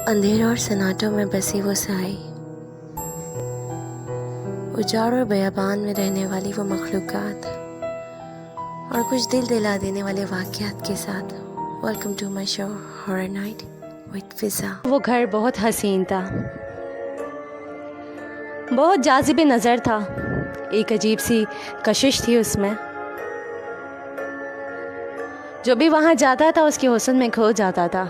अंधेरों और सन्नाटों में बसी वो साई, उजाड़ और बयाबान में रहने वाली वो मखलूक़ात और कुछ दिल दिला देने वाले वाक़यात के साथ welcome to my show horror night with Fiza. वो घर बहुत हसीन था, बहुत जाज़िब नज़र था। एक अजीब सी कशिश थी उसमें। जो भी वहाँ जाता था उसके हुस्न में खो जाता था।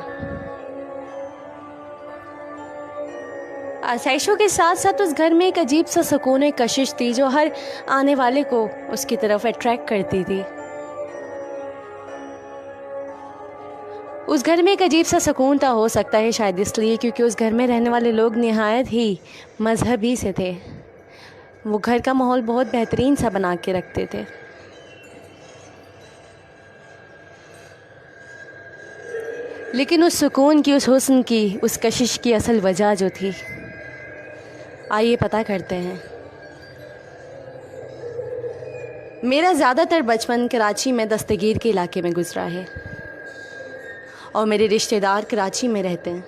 आसाइशों के साथ साथ उस घर में एक अजीब सा सुकून, एक कशिश थी जो हर आने वाले को उसकी तरफ अट्रैक्ट करती थी। उस घर में एक अजीब सा सुकून था, हो सकता है शायद इसलिए क्योंकि उस घर में रहने वाले लोग निहायत ही मजहबी से थे। वो घर का माहौल बहुत बेहतरीन सा बना के रखते थे। लेकिन उस सुकून की, उस हुस्न की, उस कशिश की असल वजह जो थी, आइए पता करते हैं। मेरा ज़्यादातर बचपन कराची में दस्तगीर के इलाके में गुजरा है और मेरे रिश्तेदार कराची में रहते हैं,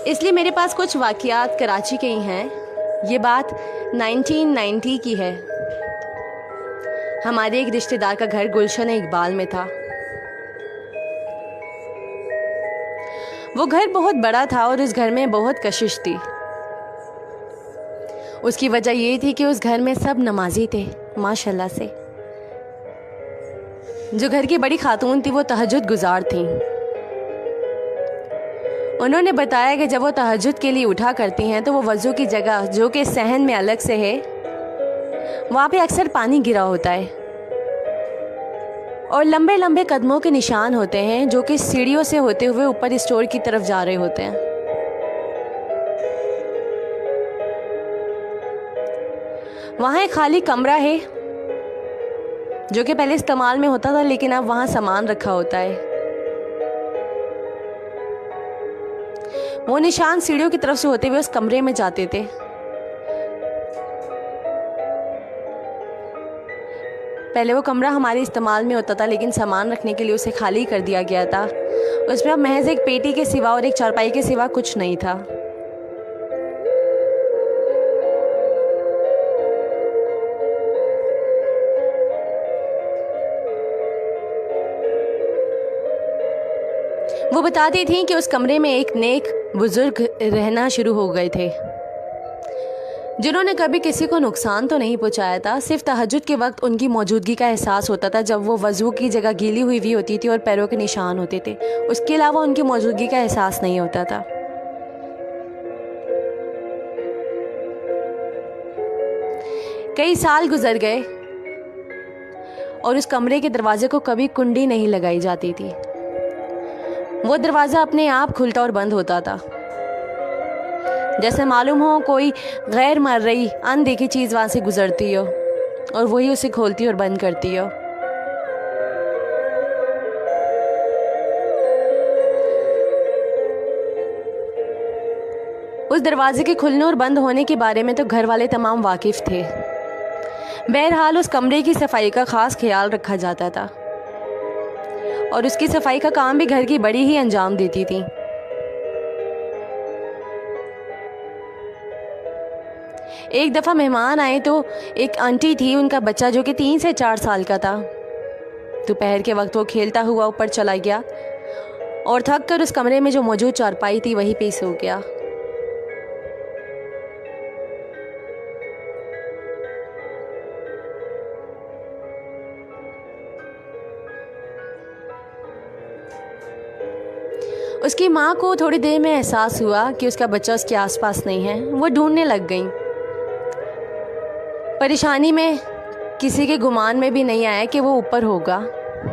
इसलिए मेरे पास कुछ वाक़यात कराची के ही हैं। ये बात 1990 की है। हमारे एक रिश्तेदार का घर गुलशन इकबाल में था। वो घर बहुत बड़ा था और उस घर में बहुत कशिश थी। उसकी वजह ये थी कि उस घर में सब नमाजी थे माशाल्लाह से। जो घर की बड़ी खातून थी वो तहज्जुद गुजार थीं। उन्होंने बताया कि जब वो तहज्जुद के लिए उठा करती हैं तो वो वज़ू की जगह जो कि सहन में अलग से है, वहाँ पे अक्सर पानी गिरा होता है और लंबे लंबे कदमों के निशान होते हैं जो कि सीढ़ियों से होते हुए ऊपर स्टोर की तरफ जा रहे होते हैं। वहाँ एक खाली कमरा है जो कि पहले इस्तेमाल में होता था, लेकिन अब वहाँ सामान रखा होता है। वो निशान सीढ़ियों की तरफ से होते हुए उस कमरे में जाते थे। पहले वो कमरा हमारे इस्तेमाल में होता था, लेकिन सामान रखने के लिए उसे खाली कर दिया गया था। उसमें अब महज एक पेटी के सिवा और एक चारपाई के सिवा कुछ नहीं था। वो बताती थी कि उस कमरे में एक नेक बुजुर्ग रहना शुरू हो गए थे, जिन्होंने कभी किसी को नुकसान तो नहीं पहुंचाया था। सिर्फ तहज्जुद के वक्त उनकी मौजूदगी का एहसास होता था, जब वो वज़ू की जगह गीली हुई भी होती थी और पैरों के निशान होते थे। उसके अलावा उनकी मौजूदगी का एहसास नहीं होता था। कई साल गुजर गए और उस कमरे के दरवाजे को कभी कुंडी नहीं लगाई जाती थी। वो दरवाज़ा अपने आप खुलता और बंद होता था, जैसे मालूम हो कोई गैर मर्रई अनदेखी चीज़ वहाँ से गुजरती हो और वही उसे खोलती और बंद करती हो। उस दरवाजे के खुलने और बंद होने के बारे में तो घर वाले तमाम वाकिफ़ थे। बहरहाल उस कमरे की सफाई का ख़ास ख्याल रखा जाता था और उसकी सफाई का काम भी घर की बड़ी ही अंजाम देती थी। एक दफ़ा मेहमान आए तो एक आंटी थी, उनका बच्चा जो कि 3 से 4 साल का था। दोपहर के वक्त वो खेलता हुआ ऊपर चला गया और थक कर उस कमरे में जो मौजूद चारपाई थी वहीं पे सो गया। उसकी माँ को थोड़ी देर में एहसास हुआ कि उसका बच्चा उसके आसपास नहीं है। वो ढूंढने लग गई। परेशानी में किसी के गुमान में भी नहीं आया कि वो ऊपर होगा।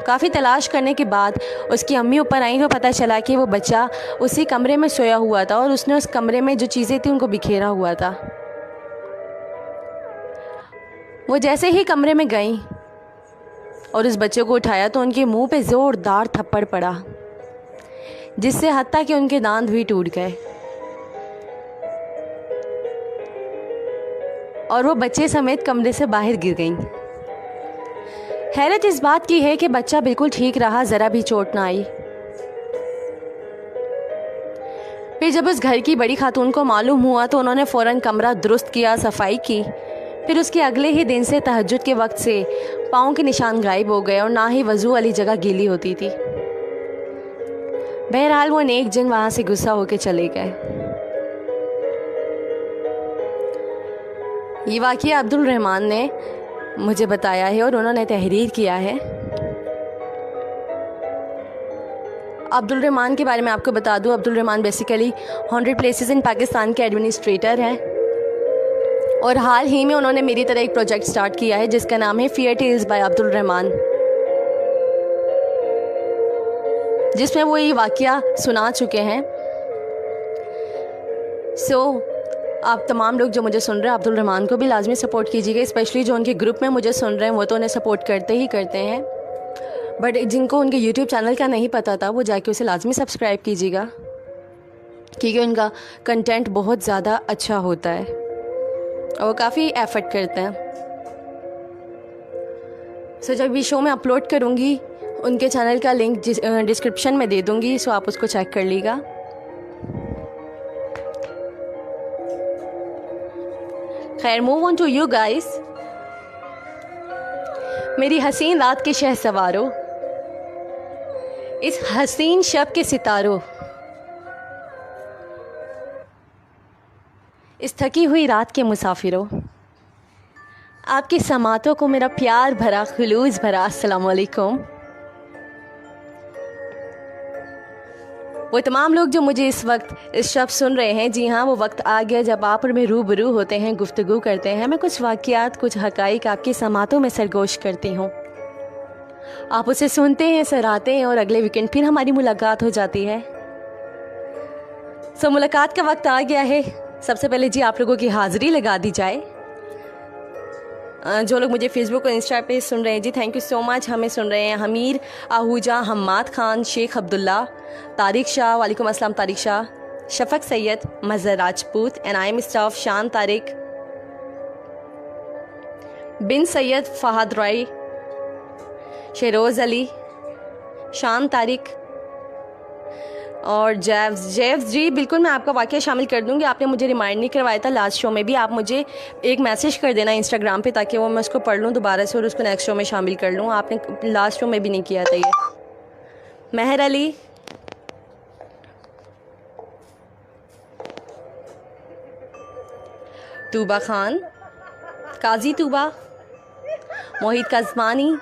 काफ़ी तलाश करने के बाद उसकी अम्मी ऊपर आई तो पता चला कि वो बच्चा उसी कमरे में सोया हुआ था और उसने उस कमरे में जो चीज़ें थी उनको बिखेरा हुआ था। वो जैसे ही कमरे में गई और उस बच्चे को उठाया तो उनके मुंह पे ज़ोरदार थप्पड़ पड़ा, जिससे हत्ता कि उनके दांत भी टूट गए और वो बच्चे समेत कमरे से बाहर गिर गईं। हैरत इस बात की है कि बच्चा बिल्कुल ठीक रहा, ज़रा भी चोट ना आई। फिर जब उस घर की बड़ी खातून को मालूम हुआ तो उन्होंने फ़ौरन कमरा दुरुस्त किया, सफाई की। फिर उसके अगले ही दिन से तहज्जुद के वक्त से पाँव के निशान गायब हो गए और ना ही वज़ू वाली जगह गीली होती थी। बहरहाल वो नेक जिन वहाँ से गुस्सा होकर चले गए। ये वाक़या अब्दुल रहमान ने मुझे बताया है और उन्होंने तहरीर किया है। अब्दुल रहमान के बारे में आपको बता दूं, Abdul Rahman basically 100 places in Pakistan के एडमिनिस्ट्रेटर हैं और हाल ही में उन्होंने मेरी तरह एक प्रोजेक्ट स्टार्ट किया है जिसका नाम है fair tales by Abdul Rahman, जिसमें वो ये वाक़या सुना चुके हैं। आप तमाम लोग जो मुझे सुन रहे हैं, अब्दुल रहमान को भी लाजमी सपोर्ट कीजिएगा, स्पेशली जो उनके ग्रुप में मुझे सुन रहे हैं वो तो उन्हें सपोर्ट करते ही करते हैं, बट जिनको उनके यूट्यूब चैनल का नहीं पता था वो जाके उसे लाजमी सब्सक्राइब कीजिएगा क्योंकि उनका कंटेंट बहुत ज़्यादा अच्छा होता है और वो काफ़ी एफर्ट करते हैं। जब भी शो में अपलोड करूँगी उनके चैनल का लिंक डिस्क्रिप्शन में दे दूँगी, सो आप उसको चेक कर लीजिएगा। खैर, move on to you guys. मेरी हसीन रात के शहसवारों, इस हसीन शब के सितारों, इस थकी हुई रात के मुसाफिरों, आपकी समातों को मेरा प्यार भरा खुलूस भरा अस्सलाम वालेकुम। वो तमाम लोग जो मुझे इस वक्त इस शब्द सुन रहे हैं, जी हाँ, वो वक्त आ गया जब आप और मैं रूबरू होते हैं, गुफ्तगू करते हैं। मैं कुछ वाक़यात, कुछ हक़ाइक़ आपकी समातों में सरगोश करती हूँ, आप उसे सुनते हैं, सराहते हैं और अगले वीकेंड फिर हमारी मुलाकात हो जाती है। मुलाकात का वक्त आ गया है। सबसे पहले जी आप लोगों की हाज़िरी लगा दी जाए। जो लोग मुझे फेसबुक और इंस्टा पे सुन रहे हैं, जी थैंक यू सो मच। हमें सुन रहे हैं हमीर आहूजा, हम्माद खान, शेख अब्दुल्ला, तारिक शाह, वालेकुम अस्सलाम Tariq Shah, Shafaq Syed, Mazhar Rajput, N I M staff, Shan Tariq, बिन सैयद, फ़हद रॉय, शेरोज़ अली, शान तारिक और जैव्स जी। बिल्कुल मैं आपका वाक़या शामिल कर दूंगी। आपने मुझे रिमाइंड नहीं करवाया था लास्ट शो में भी। आप मुझे एक मैसेज कर देना इंस्टाग्राम पे ताकि वो मैं उसको पढ़ लूँ दोबारा से और उसको नेक्स्ट शो में शामिल कर लूँ। आपने लास्ट शो में भी नहीं किया था ये। महर अली, तूबा खान, काजी तूबा, मोहित कज़मानी,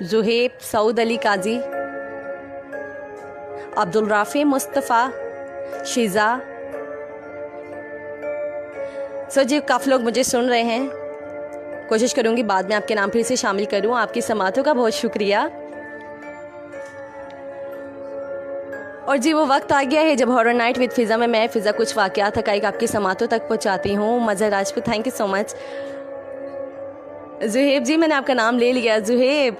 जुहेब, सऊद अली काजी, अब्दुल राफ़ी, मुस्तफ़ा, शिज़ा। जी काफ़ी लोग मुझे सुन रहे हैं। कोशिश करूँगी बाद में आपके नाम फिर से शामिल करूँ। आपकी समातों का बहुत शुक्रिया। और जी वो वक्त आ गया है जब हॉरर नाइट विद फ़िज़ा में मैं फ़िज़ा कुछ वाक़यात हक़ाइक़ आपकी समातों तक पहुँचाती हूँ। Mazhar Rajput, thank you so much. Juhaib ji, मैंने आपका नाम ले लिया। जुहेब,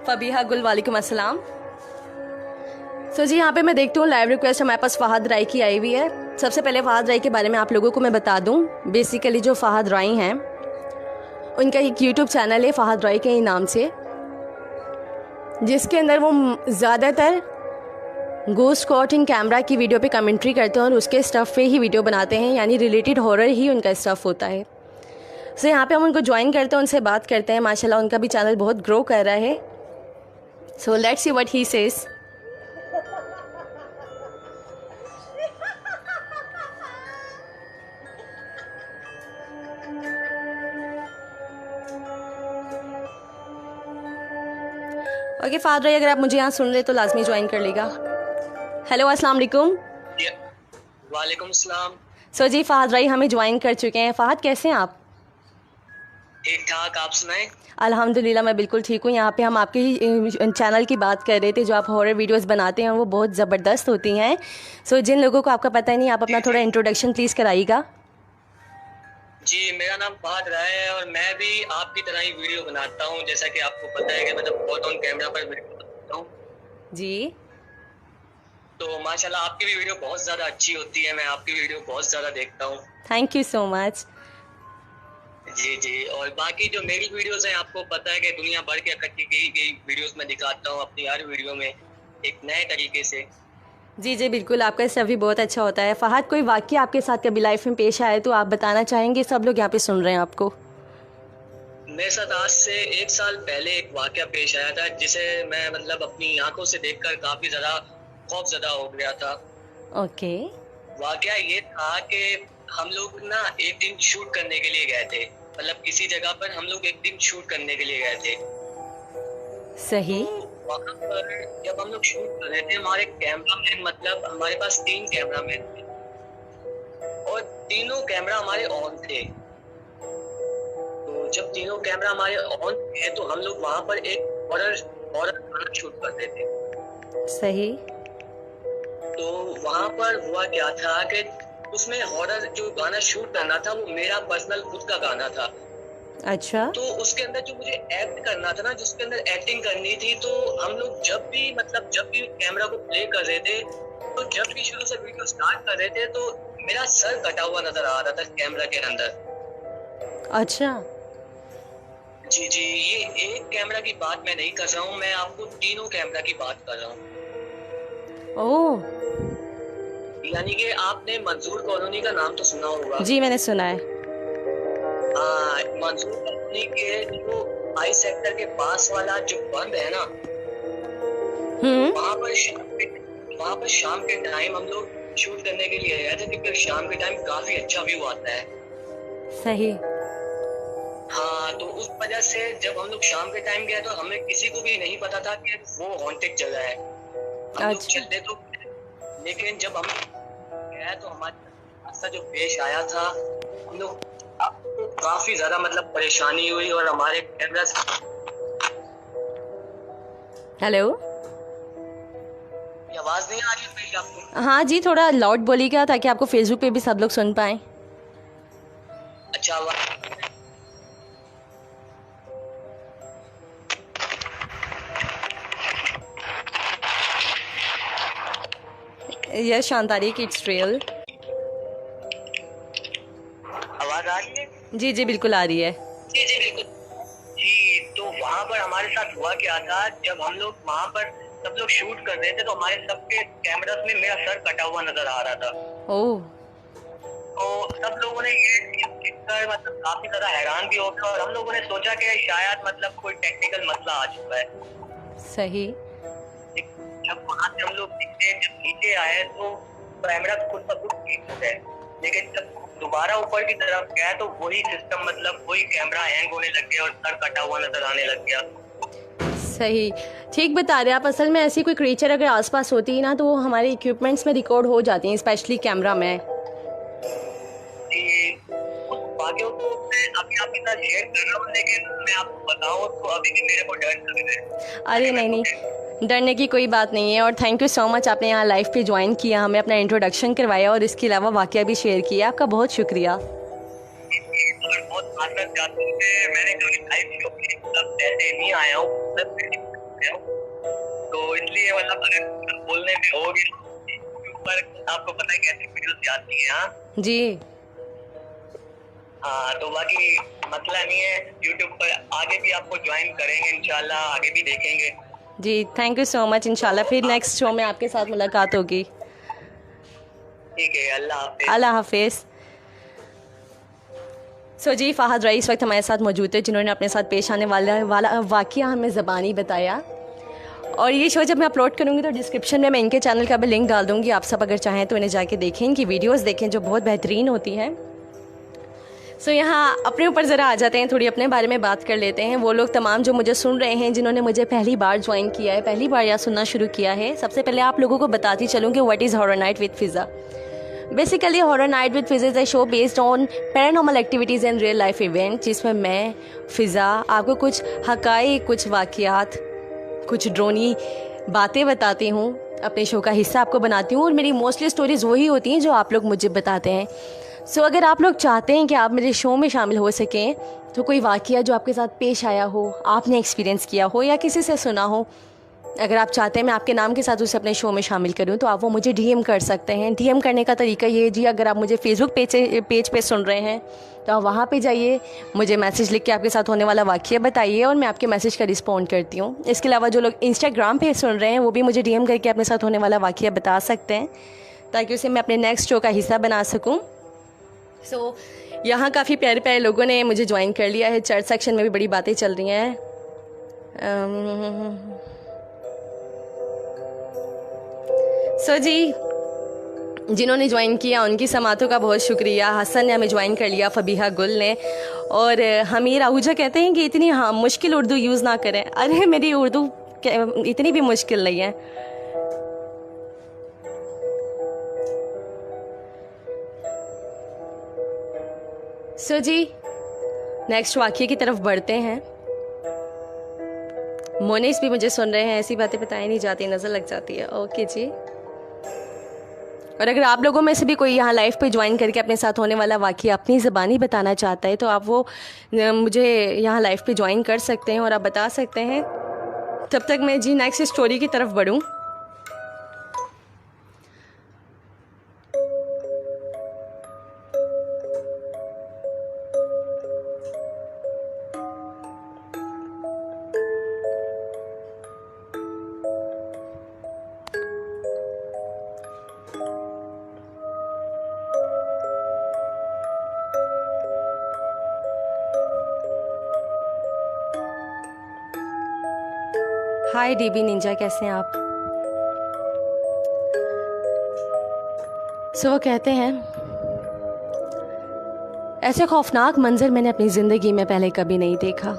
फ़बीहा गुल, वालेकुम अस्सलाम। जी यहाँ पे मैं देखती हूँ लाइव रिक्वेस्ट हमारे पास फ़हद राय की आई हुई है। सबसे पहले फ़हद राय के बारे में आप लोगों को मैं बता दूँ। बेसिकली जो फ़हद राय हैं उनका एक यूट्यूब चैनल है फ़हद राय के नाम से, जिसके अंदर वो ज़्यादातर गोस्ट स्क्वाटिंग कैमरा की वीडियो पे कमेंट्री करते हैं और उसके स्टफ़ पे ही वीडियो बनाते हैं, यानी रिलेटेड हॉरर ही उनका स्टफ़ होता है। यहाँ पे हम उनको ज्वाइन करते हैं, उनसे बात करते हैं। माशाल्लाह उनका भी चैनल बहुत ग्रो कर रहा है। Let's see what he says. Okay Fahad Rai, अगर आप मुझे यहाँ सुन रहे तो लाजमी ज्वाइन कर लेगा। हेलो अस्सलाम वालेकुम। वालेकुम सलाम। जी फ़हद राय हमें ज्वाइन कर चुके हैं। फ़हद कैसे हैं आप? ठीक ठाक, आप सुनाएं? अल्हम्दुलिल्लाह मैं बिल्कुल ठीक हूँ। यहाँ पे हम आपके ही चैनल की बात कर रहे थे, जो आप हॉरर वीडियोस बनाते हैं वो बहुत ज़बरदस्त होती हैं। जिन लोगों को आपका पता नहीं, आप अपना थोड़ा इंट्रोडक्शन प्लीज़ कराइएगा। जी, मेरा नाम फ़हद राय है और मैं भी आपकी तरह ही वीडियो बनाता हूँ। जैसा कि आपको पता है कि मैं बहुत ऑन कैमरा पर वीडियो बनाता हूँ जी। तो माशाल्लाह आपकी भी वीडियो बहुत ज़्यादा अच्छी होती है। मैं आपकी वीडियो बहुत ज़्यादा देखता हूँ। Thank you so much. जी। और बाकी जो मेरी वीडियोस हैं, आपको पता है कि दुनिया भर के इकट्ठी की गई वीडियोस में दिखाता हूँ अपनी हर वीडियो में एक नए तरीके से। जी जी बिल्कुल, आपका स्टफ़ भी बहुत अच्छा होता है। फ़हद, कोई वाक़या आपके साथ कभी लाइफ में पेश आया तो आप बताना चाहेंगे? सब लोग यहाँ पे सुन रहे हैं आपको। मेरे साथ आज से 1 साल पहले एक वाकया पेश आया था, जिसे मैं मतलब अपनी आंखों से देखकर काफी ज्यादा खौफजदा हो गया था। ओके। वाकया ये था कि हम लोग ना एक दिन शूट करने के लिए गए थे, मतलब किसी जगह पर हम लोग एक दिन शूट करने के लिए गए थे। सही। तो वहाँ पर जब हम लोग शूट कर रहे थे, हमारे कैमरामैन मतलब हमारे पास 3 कैमरामैन थे और तीनों कैमरा हमारे ऑन थे। तो जब तीनों कैमरा हमारे ऑन थे तो हम लोग वहाँ पर एक हॉरर हॉरर गाना शूट कर रहे थे। सही। तो वहाँ पर हुआ क्या था कि उसमें हॉरर जो गाना शूट करना था वो मेरा पर्सनल खुद का गाना था। अच्छा। तो उसके अंदर जो मुझे एक्ट करना था ना, जिसके अंदर एक्टिंग करनी थी, तो हम लोग जब भी कैमरा को प्ले कर रहे थे, तो जब भी शुरू से वीडियो स्टार्ट कर रहे थे तो मेरा सर कटा हुआ नजर आ रहा था कैमरा के अंदर। अच्छा। जी जी, ये एक कैमरा की बात मैं नहीं कर रहा हूँ, मैं आपको तीनों कैमरा की बात कर रहा हूँ। ओह। यानी कि आपने मंजूर कॉलोनी का नाम तो सुना होगा। जी मैंने सुना है। हाँ, मंजूर कॉलोनी के जो आई सेक्टर के पास वाला जो बंद है ना, वहाँ पर शाम के टाइम हम लोग शूट करने के लिए गए थे, क्योंकि शाम के टाइम काफी अच्छा व्यू आता है। सही। हाँ, तो उस वजह से जब हम लोग शाम के टाइम गए तो हमें किसी को भी नहीं पता था कि वो हॉन्टेड जगह है। हम लोग चलते तो, लेकिन जब हम गए तो हमारे रास्ता जो पेश आया था, हम लोग तो काफी ज्यादा मतलब परेशानी हुई और हमारे कैमरा। हेलो, आवाज नहीं आ रही है मेरी आपको? हाँ जी, थोड़ा लाउड बोलिएगा ताकि आपको फेसबुक पे भी सब लोग सुन पाएं। अच्छा, यस शांतारी, इट्स रियल। आवाज आ रही है? जी जी बिल्कुल आ रही है। जी जी बिल्कुल। जी, तो वहाँ पर हमारे साथ हुआ क्या था, जब हम लोग वहाँ पर सब लोग शूट कर रहे थे तो हमारे सबके कैमरास में मेरा सर कटा हुआ नजर आ रहा था। ओह। तो सब लोगों ने ये देखकर मतलब काफी ज्यादा हैरान भी हो गए और हम लोगों ने सोचा कि शायद मतलब कोई टेक्निकल मसला आ चुका है। सही। जब वहाँ से हम लोग जब नीचे आए तो कैमरा खुद ब खुद ठीक हो गए, लेकिन जब दोबारा ऊपर की तरफ गया तो वही सिस्टम मतलब वही कैमरा हैंग होने लग गया और सर कटा हुआ नजर आने लग गया। सही, ठीक बता रहे आप। असल में ऐसी कोई क्रीचर अगर आसपास होती है ना तो वो हमारे इक्विपमेंट्स में रिकॉर्ड हो जाती हैं, स्पेशली कैमरा में। जी, उस वाक़या को मैं अभी आपके साथ शेयर कर रहा हूँ, लेकिन मैं आपको बताऊँ तो अभी भी मेरे को डर लग रहा है। अरे नहीं नहीं, डरने की कोई बात नहीं है। और थैंक यू सो मच, आपने यहाँ लाइव पे ज्वाइन किया, हमें अपना इंट्रोडक्शन करवाया और इसके अलावा वाक़या भी शेयर किया। आपका बहुत शुक्रिया। बहुत माजरत चाहता हूँ कि मैंने कभी लाइव शो के मतलब ऐसे नहीं आया हूँ, तो इसलिए मतलब अगर बोलने में होगी पर आपको पता है कैसी वीडियोस जाती हैं। हाँ जी। हाँ, तो बाकी मसला नहीं है, यूट्यूब पर आगे भी आपको ज्वाइन करेंगे इंशाल्लाह, आगे भी देखेंगे। जी थैंक यू सो मच। इंशाल्लाह फिर नेक्स्ट शो में आपके साथ मुलाकात होगी। ठीक है, अल्लाह हाफिज़। अल्लाह हाफिज़। सो जी, फ़हद रईस इस वक्त हमारे साथ मौजूद है, जिन्होंने अपने साथ पेश आने वाला वाक़या हमें ज़बानी बताया। और ये शो जब मैं अपलोड करूँगी तो डिस्क्रिप्शन में मैं इनके चैनल का भी लिंक डाल दूँगी। आप सब अगर चाहें तो इन्हें जाके देखें, इनकी वीडियोस देखें जो बहुत बेहतरीन होती हैं। सो यहाँ अपने ऊपर ज़रा आ जाते हैं, थोड़ी अपने बारे में बात कर लेते हैं। वो लोग तमाम जो मुझे सुन रहे हैं, जिन्होंने मुझे पहली बार ज्वाइन किया है, पहली बार या सुनना शुरू किया है, सबसे पहले आप लोगों को बताती चलूँ कि what is horror night with Fiza. Basically horror night with Fiza is a show based on paranormal activities and real life event, जिसमें मैं फ़िज़ा आपको कुछ हक़ाइक़, कुछ वाक़यात, कुछ ड्रोनी बातें बताती हूँ, अपने शो का हिस्सा आपको बनाती हूँ। और मेरी मोस्टली स्टोरीज़ वही होती हैं जो आप लोग मुझे बताते हैं। सो अगर आप लोग चाहते हैं कि आप मेरे शो में शामिल हो सकें, तो कोई वाक़या जो आपके साथ पेश आया हो, आपने एक्सपीरियंस किया हो या किसी से सुना हो, अगर आप चाहते हैं मैं आपके नाम के साथ उसे अपने शो में शामिल करूं तो आप वो मुझे डीएम कर सकते हैं। डीएम करने का तरीका ये है जी, अगर आप मुझे फेसबुक पेज पे सुन रहे हैं तो आप वहाँ पे जाइए, मुझे मैसेज लिख के आपके साथ होने वाला वाक़या बताइए और मैं आपके मैसेज का रिस्पॉन्ड करती हूँ। इसके अलावा जो लोग इंस्टाग्राम पे सुन रहे हैं वो भी मुझे डीएम करके अपने साथ होने वाला वाक़या बता सकते हैं ताकि उसे मैं अपने नेक्स्ट शो का हिस्सा बना सकूँ। सो यहाँ काफ़ी प्यारे प्यारे लोगों ने मुझे ज्वाइन कर लिया है। चर्च सेक्शन में भी बड़ी बातें चल रही हैं। सो जी, जिन्होंने ज्वाइन किया उनकी समातों का बहुत शुक्रिया। हसन ने हमें ज्वाइन कर लिया, फबीहा गुल ने, और हमीर आहूजा कहते हैं कि इतनी मुश्किल उर्दू यूज़ ना करें। अरे मेरी उर्दू इतनी भी मुश्किल नहीं है। सो जी, नेक्स्ट वाक़ये की तरफ बढ़ते हैं। मोनिस भी मुझे सुन रहे हैं, ऐसी बातें बताई नहीं जाती, नज़र लग जाती है। ओके जी। और अगर आप लोगों में से भी कोई यहाँ लाइव पे ज्वाइन करके अपने साथ होने वाला वाक़या अपनी ज़बानी बताना चाहता है तो आप वो मुझे यहाँ लाइव पे ज्वाइन कर सकते हैं और आप बता सकते हैं। तब तक मैं जी नेक्स्ट स्टोरी की तरफ बढ़ूँ। हाय डीबी निंजा, कैसे हैं आप? सो वो कहते हैं, ऐसे खौफनाक मंजर मैंने अपनी ज़िंदगी में पहले कभी नहीं देखा।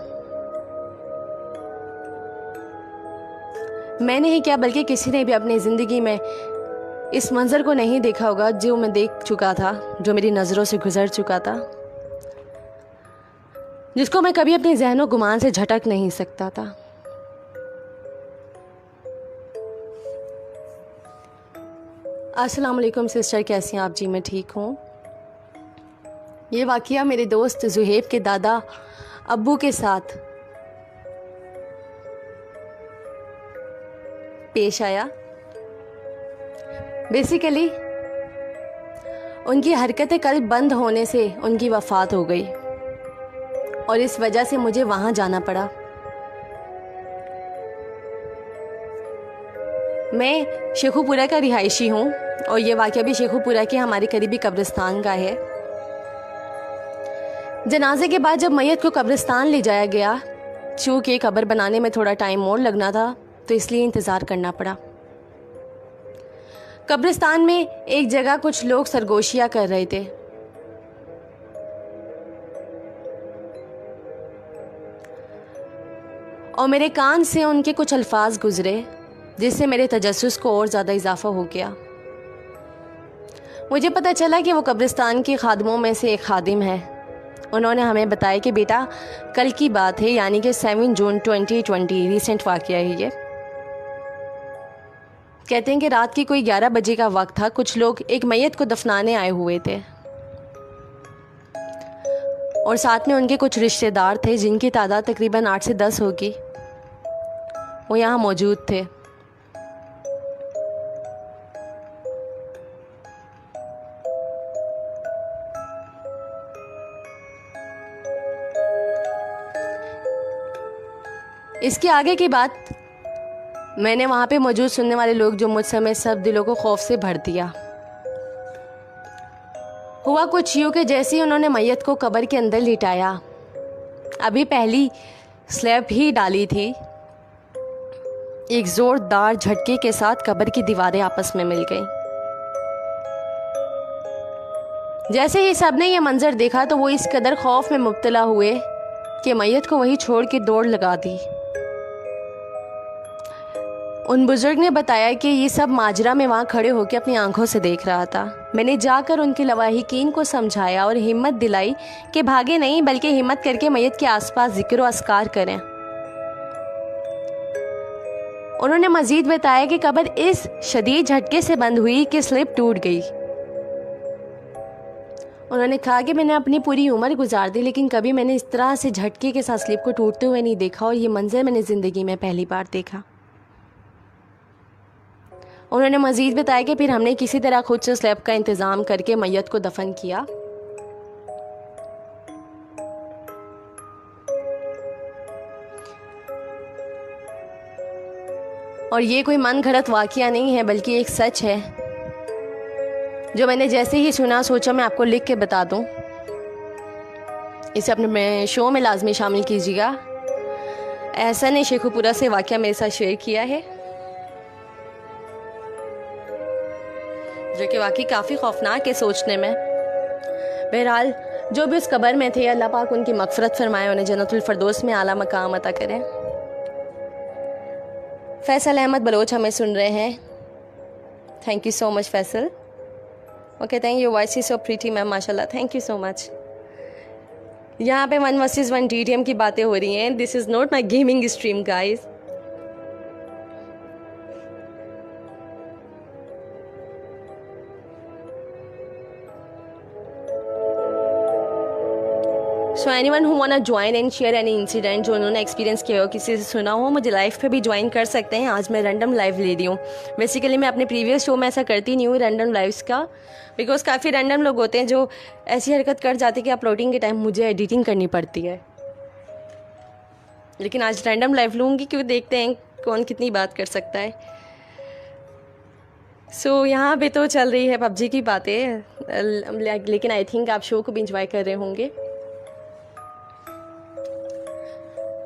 मैंने ही क्या बल्कि किसी ने भी अपनी ज़िंदगी में इस मंजर को नहीं देखा होगा जो मैं देख चुका था, जो मेरी नज़रों से गुजर चुका था, जिसको मैं कभी अपने ज़हनो गुमान से झटक नहीं सकता था। अस्सलाम वालेकुम सिस्टर, कैसी हैं आप? जी मैं ठीक हूँ। ये वाक़या मेरे दोस्त जुहेब के दादा अब्बू के साथ पेश आया। बेसिकली उनकी हरकतें कल्ब बंद होने से उनकी वफ़ात हो गई और इस वजह से मुझे वहाँ जाना पड़ा। मैं शेखुपुरा का रिहायशी हूँ और ये वाक़या भी शेखुपुरा के हमारे करीबी कब्रिस्तान का है। जनाजे के बाद जब मैयत को कब्रिस्तान ले जाया गया, चूँकि कब्र बनाने में थोड़ा टाइम और लगना था तो इसलिए इंतज़ार करना पड़ा। कब्रिस्तान में एक जगह कुछ लोग सरगोशियाँ कर रहे थे। और मेरे कान से उनके कुछ अल्फाज गुजरे जिससे मेरे तजस्सुस को और ज़्यादा इजाफा हो गया। मुझे पता चला कि वो कब्रिस्तान के खादमों में से एक खादिम है। उन्होंने हमें बताया कि बेटा कल की बात है, यानी कि 7 जून 2020, रीसेंट वाक़या है ये। कहते हैं कि रात की कोई 11 बजे का वक्त था। कुछ लोग एक मैयत को दफनाने आए हुए थे और साथ में उनके कुछ रिश्तेदार थे जिनकी तादाद तकरीबन 8 से 10 होगी। वो यहाँ मौजूद थे। इसके आगे की बात मैंने वहाँ पे मौजूद सुनने वाले लोग जो मुझ समय सब दिलों को खौफ से भर दिया। हुआ कुछ यूँ कि जैसे ही उन्होंने मैयत को कब्र के अंदर लिटाया, अभी पहली स्लैब ही डाली थी, एक ज़ोरदार झटके के साथ कब्र की दीवारें आपस में मिल गईं। जैसे ही सबने ये मंजर देखा तो वो इस कदर खौफ में मुब्तला हुए कि मैयत को वहीं छोड़ के दौड़ लगा दी। उन बुजुर्ग ने बताया कि ये सब माजरा में वहाँ खड़े होकर अपनी आंखों से देख रहा था। मैंने जाकर उनके लवाहिकीन को समझाया और हिम्मत दिलाई कि भागे नहीं बल्कि हिम्मत करके मैयत के आसपास जिक्र व अस्कार करें। उन्होंने मजीद बताया कि कब्र इस शदीद झटके से बंद हुई कि स्लिप टूट गई। उन्होंने कहा कि मैंने अपनी पूरी उम्र गुजार दी लेकिन कभी मैंने इस तरह से झटके के साथ स्लिप को टूटते हुए नहीं देखा और ये मंजर मैंने ज़िंदगी में पहली बार देखा। उन्होंने मज़ीद बताया कि फिर हमने किसी तरह खुद से स्लैब का इंतज़ाम करके मैयत को दफन किया। और ये कोई मन घड़त वाक़या नहीं है बल्कि एक सच है जो मैंने जैसे ही सुना सोचा मैं आपको लिख के बता दूं। इसे अपने शो में लाजमी शामिल कीजिएगा। ऐसा ने शेखुपुरा से वाक़या मेरे साथ शेयर किया है जो कि वाकई काफ़ी खौफनाक है सोचने में। बहरहाल जो भी उस कब्र में थे अल्लाह पाक उनकी मग़फ़िरत फरमाए, उन्हें जन्नतुल फ़िरदौस में आला मकाम अता करें। फैसल अहमद बलोच हमें सुन रहे हैं। Thank you so much Faisal. Okay thank you, voice is so pretty ma'am, माशाल्लाह, थैंक यू सो मच। यहाँ पे 1 वर्सेस 1 DTM की बातें हो रही हैं। This is not my gaming stream guys. So anyone who want join and share any incident जो उन्होंने एक्सपीरियंस किया हो, किसी से सुना हो, मुझे लाइव पे भी ज्वाइन कर सकते हैं। आज मैं रैंडम लाइव ले रही हूँ। बेसिकली मैं अपने प्रीवियस शो में ऐसा करती नहीं हूँ रैंडम लाइव्स का, बिकॉज काफ़ी रैंडम लोग होते हैं जो ऐसी हरकत कर जाते हैं कि अपलोडिंग के टाइम मुझे एडिटिंग करनी पड़ती है। लेकिन आज रैंडम लाइव लूँगी क्योंकि देखते हैं कौन कितनी बात कर सकता है। सो यहाँ पे तो चल रही है PUBG की बातें, लेकिन आई थिंक आप शो को भी इंजॉय कर रहे होंगे।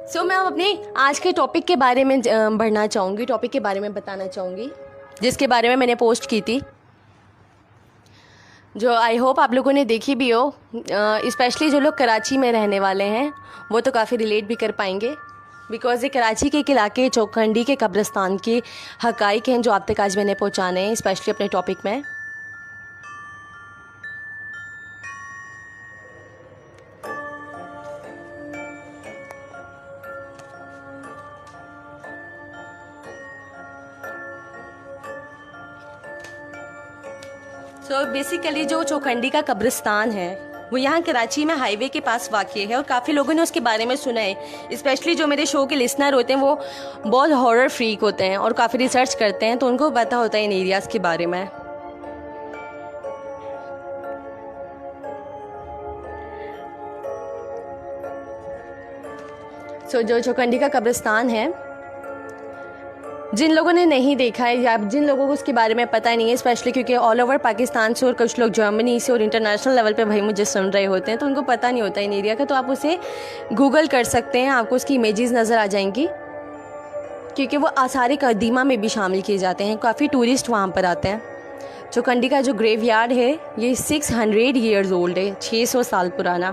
सो मैं अब अपने आज के टॉपिक के बारे में बढ़ना चाहूँगी, टॉपिक के बारे में बताना चाहूँगी जिसके बारे में मैंने पोस्ट की थी, जो आई होप आप लोगों ने देखी भी हो। स्पेशली जो लोग कराची में रहने वाले हैं वो तो काफ़ी रिलेट भी कर पाएंगे, बिकॉज़ ये कराची के एक इलाके चौखंडी के कब्रिस्तान के हक़ाइक़ हैं जो आप तक आज मैंने पहुँचाने हैं, स्पेशली अपने टॉपिक में। तो बेसिकली जो चौखंडी का कब्रिस्तान है वो यहाँ कराची में हाईवे के पास वाक़ है और काफ़ी लोगों ने उसके बारे में सुना है। स्पेशली जो मेरे शो के लिसनर होते हैं वो बहुत हॉरर फ्रीक होते हैं और काफ़ी रिसर्च करते हैं, तो उनको पता होता है इन एरियाज़ के बारे में। जो चौखंडी का कब्रिस्तान है, जिन लोगों ने नहीं देखा है या जिन लोगों को उसके बारे में पता नहीं है, स्पेशली क्योंकि ऑल ओवर पाकिस्तान से और कुछ लोग जर्मनी से और इंटरनेशनल लेवल पे भाई मुझे सुन रहे होते हैं, तो उनको पता नहीं होता इन एरिया का, तो आप उसे गूगल कर सकते हैं, आपको उसकी इमेजेस नज़र आ जाएंगी क्योंकि वो आसार कदीमा में भी शामिल किए जाते हैं। काफ़ी टूरिस्ट वहाँ पर आते हैं। चौखंडी का जो ग्रेव यार्ड है ये 600 ईयर्स ओल्ड है, 600 साल पुराना,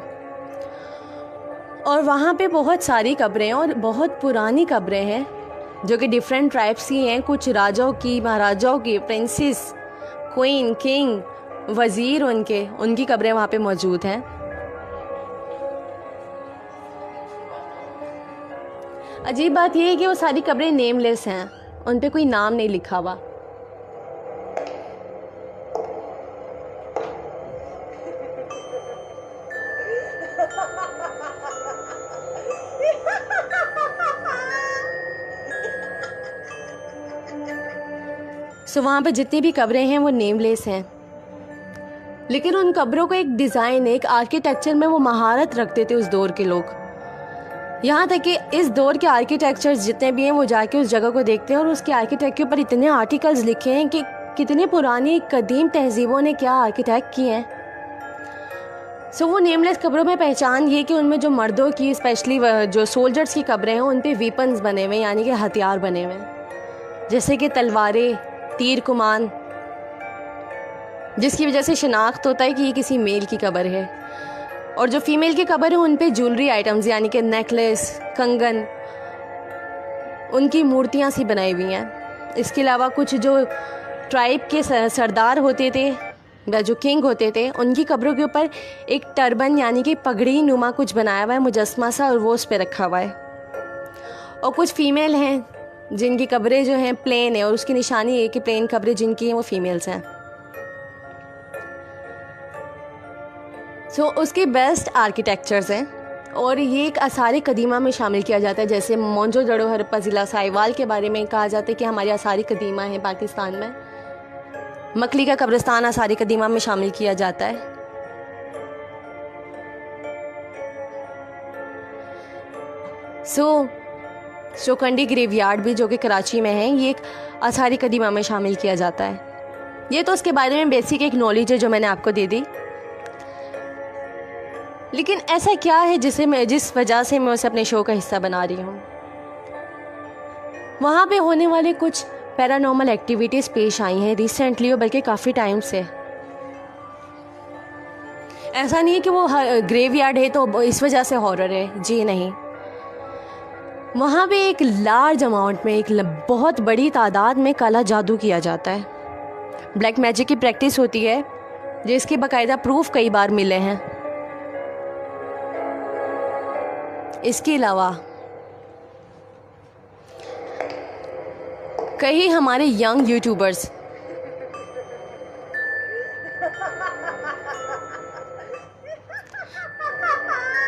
और वहाँ पे बहुत सारी कब्रें और बहुत पुरानी कब्रें हैं जो कि डिफरेंट ट्राइब्स की हैं। कुछ राजाओं की, महाराजाओं की, प्रिंसेस, क्वीन, किंग, वज़ीर उनकी कब्रें वहाँ पे मौजूद हैं। अजीब बात यह है कि वो सारी कब्रें नेमलेस हैं, उन पे कोई नाम नहीं लिखा हुआ। सो वहाँ पे जितनी भी कब्रें हैं वो नेमलेस हैं, लेकिन उन कब्रों को एक डिज़ाइन, एक आर्किटेक्चर में वो महारत रखते थे उस दौर के लोग। यहाँ तक कि इस दौर के आर्किटेक्चर्स जितने भी हैं वो जाके उस जगह को देखते हैं और उसके आर्किटेक्ट के ऊपर इतने आर्टिकल्स लिखे हैं कि कितनी पुरानी कदीम तहजीबों ने क्या आर्किटेक्ट किए हैं। सो वो नेमलेस कब्रों में पहचान ये कि उनमें जो मर्दों की, स्पेशली जो सोल्जर्स की कब्रें हैं, उन पे वीपन्स बने हुए, यानी कि हथियार बने हुए, जैसे कि तलवारें, तीर कमान, जिसकी वजह से शिनाख्त होता है कि ये किसी मेल की कब्र है। और जो फीमेल की कब्र है उन पे ज्वेलरी आइटम्स, यानी कि नेकलेस, कंगन, उनकी मूर्तियाँ सी बनाई हुई हैं। इसके अलावा कुछ जो ट्राइब के सरदार होते थे या जो किंग होते थे, उनकी कब्रों के ऊपर एक टर्बन यानी कि पगड़ी नुमा कुछ बनाया हुआ है मुजस्मा सा, और वो उस पर रखा हुआ है। और कुछ फीमेल हैं जिनकी कब्रें जो हैं प्लेन है, और उसकी निशानी है कि प्लेन कब्रें जिनकी हैं वो फीमेल्स हैं। सो उसके बेस्ट आर्किटेक्चर्स हैं, और ये एक आसार कदीमा में शामिल किया जाता है। जैसे मोहनजोदड़ो हड़प्पा ज़िला साहिवाल के बारे में कहा जाता है कि हमारी आसार कदीमा है पाकिस्तान में, मकली का कब्रिस्तान आसार कदीमा में शामिल किया जाता है। शोकंडी ग्रेवयार्ड भी जो कि कराची में है, ये एक आसार कदीमा में शामिल किया जाता है। ये तो उसके बारे में बेसिक एक नॉलेज है जो मैंने आपको दे दी। लेकिन ऐसा क्या है जिस वजह से मैं उसे अपने शो का हिस्सा बना रही हूँ? वहाँ पे होने वाले कुछ पैरानॉर्मल एक्टिविटीज़ पेश आई हैं रिसेंटली, और बल्कि काफ़ी टाइम से। ऐसा नहीं है कि वो ग्रेवयार्ड है तो इस वजह से हॉरर है, जी नहीं। वहाँ पे एक लार्ज अमाउंट में, एक बहुत बड़ी तादाद में काला जादू किया जाता है। ब्लैक मैजिक की प्रैक्टिस होती है, जिसके बाकायदा प्रूफ कई बार मिले हैं। इसके अलावा कई हमारे यंग यूट्यूबर्स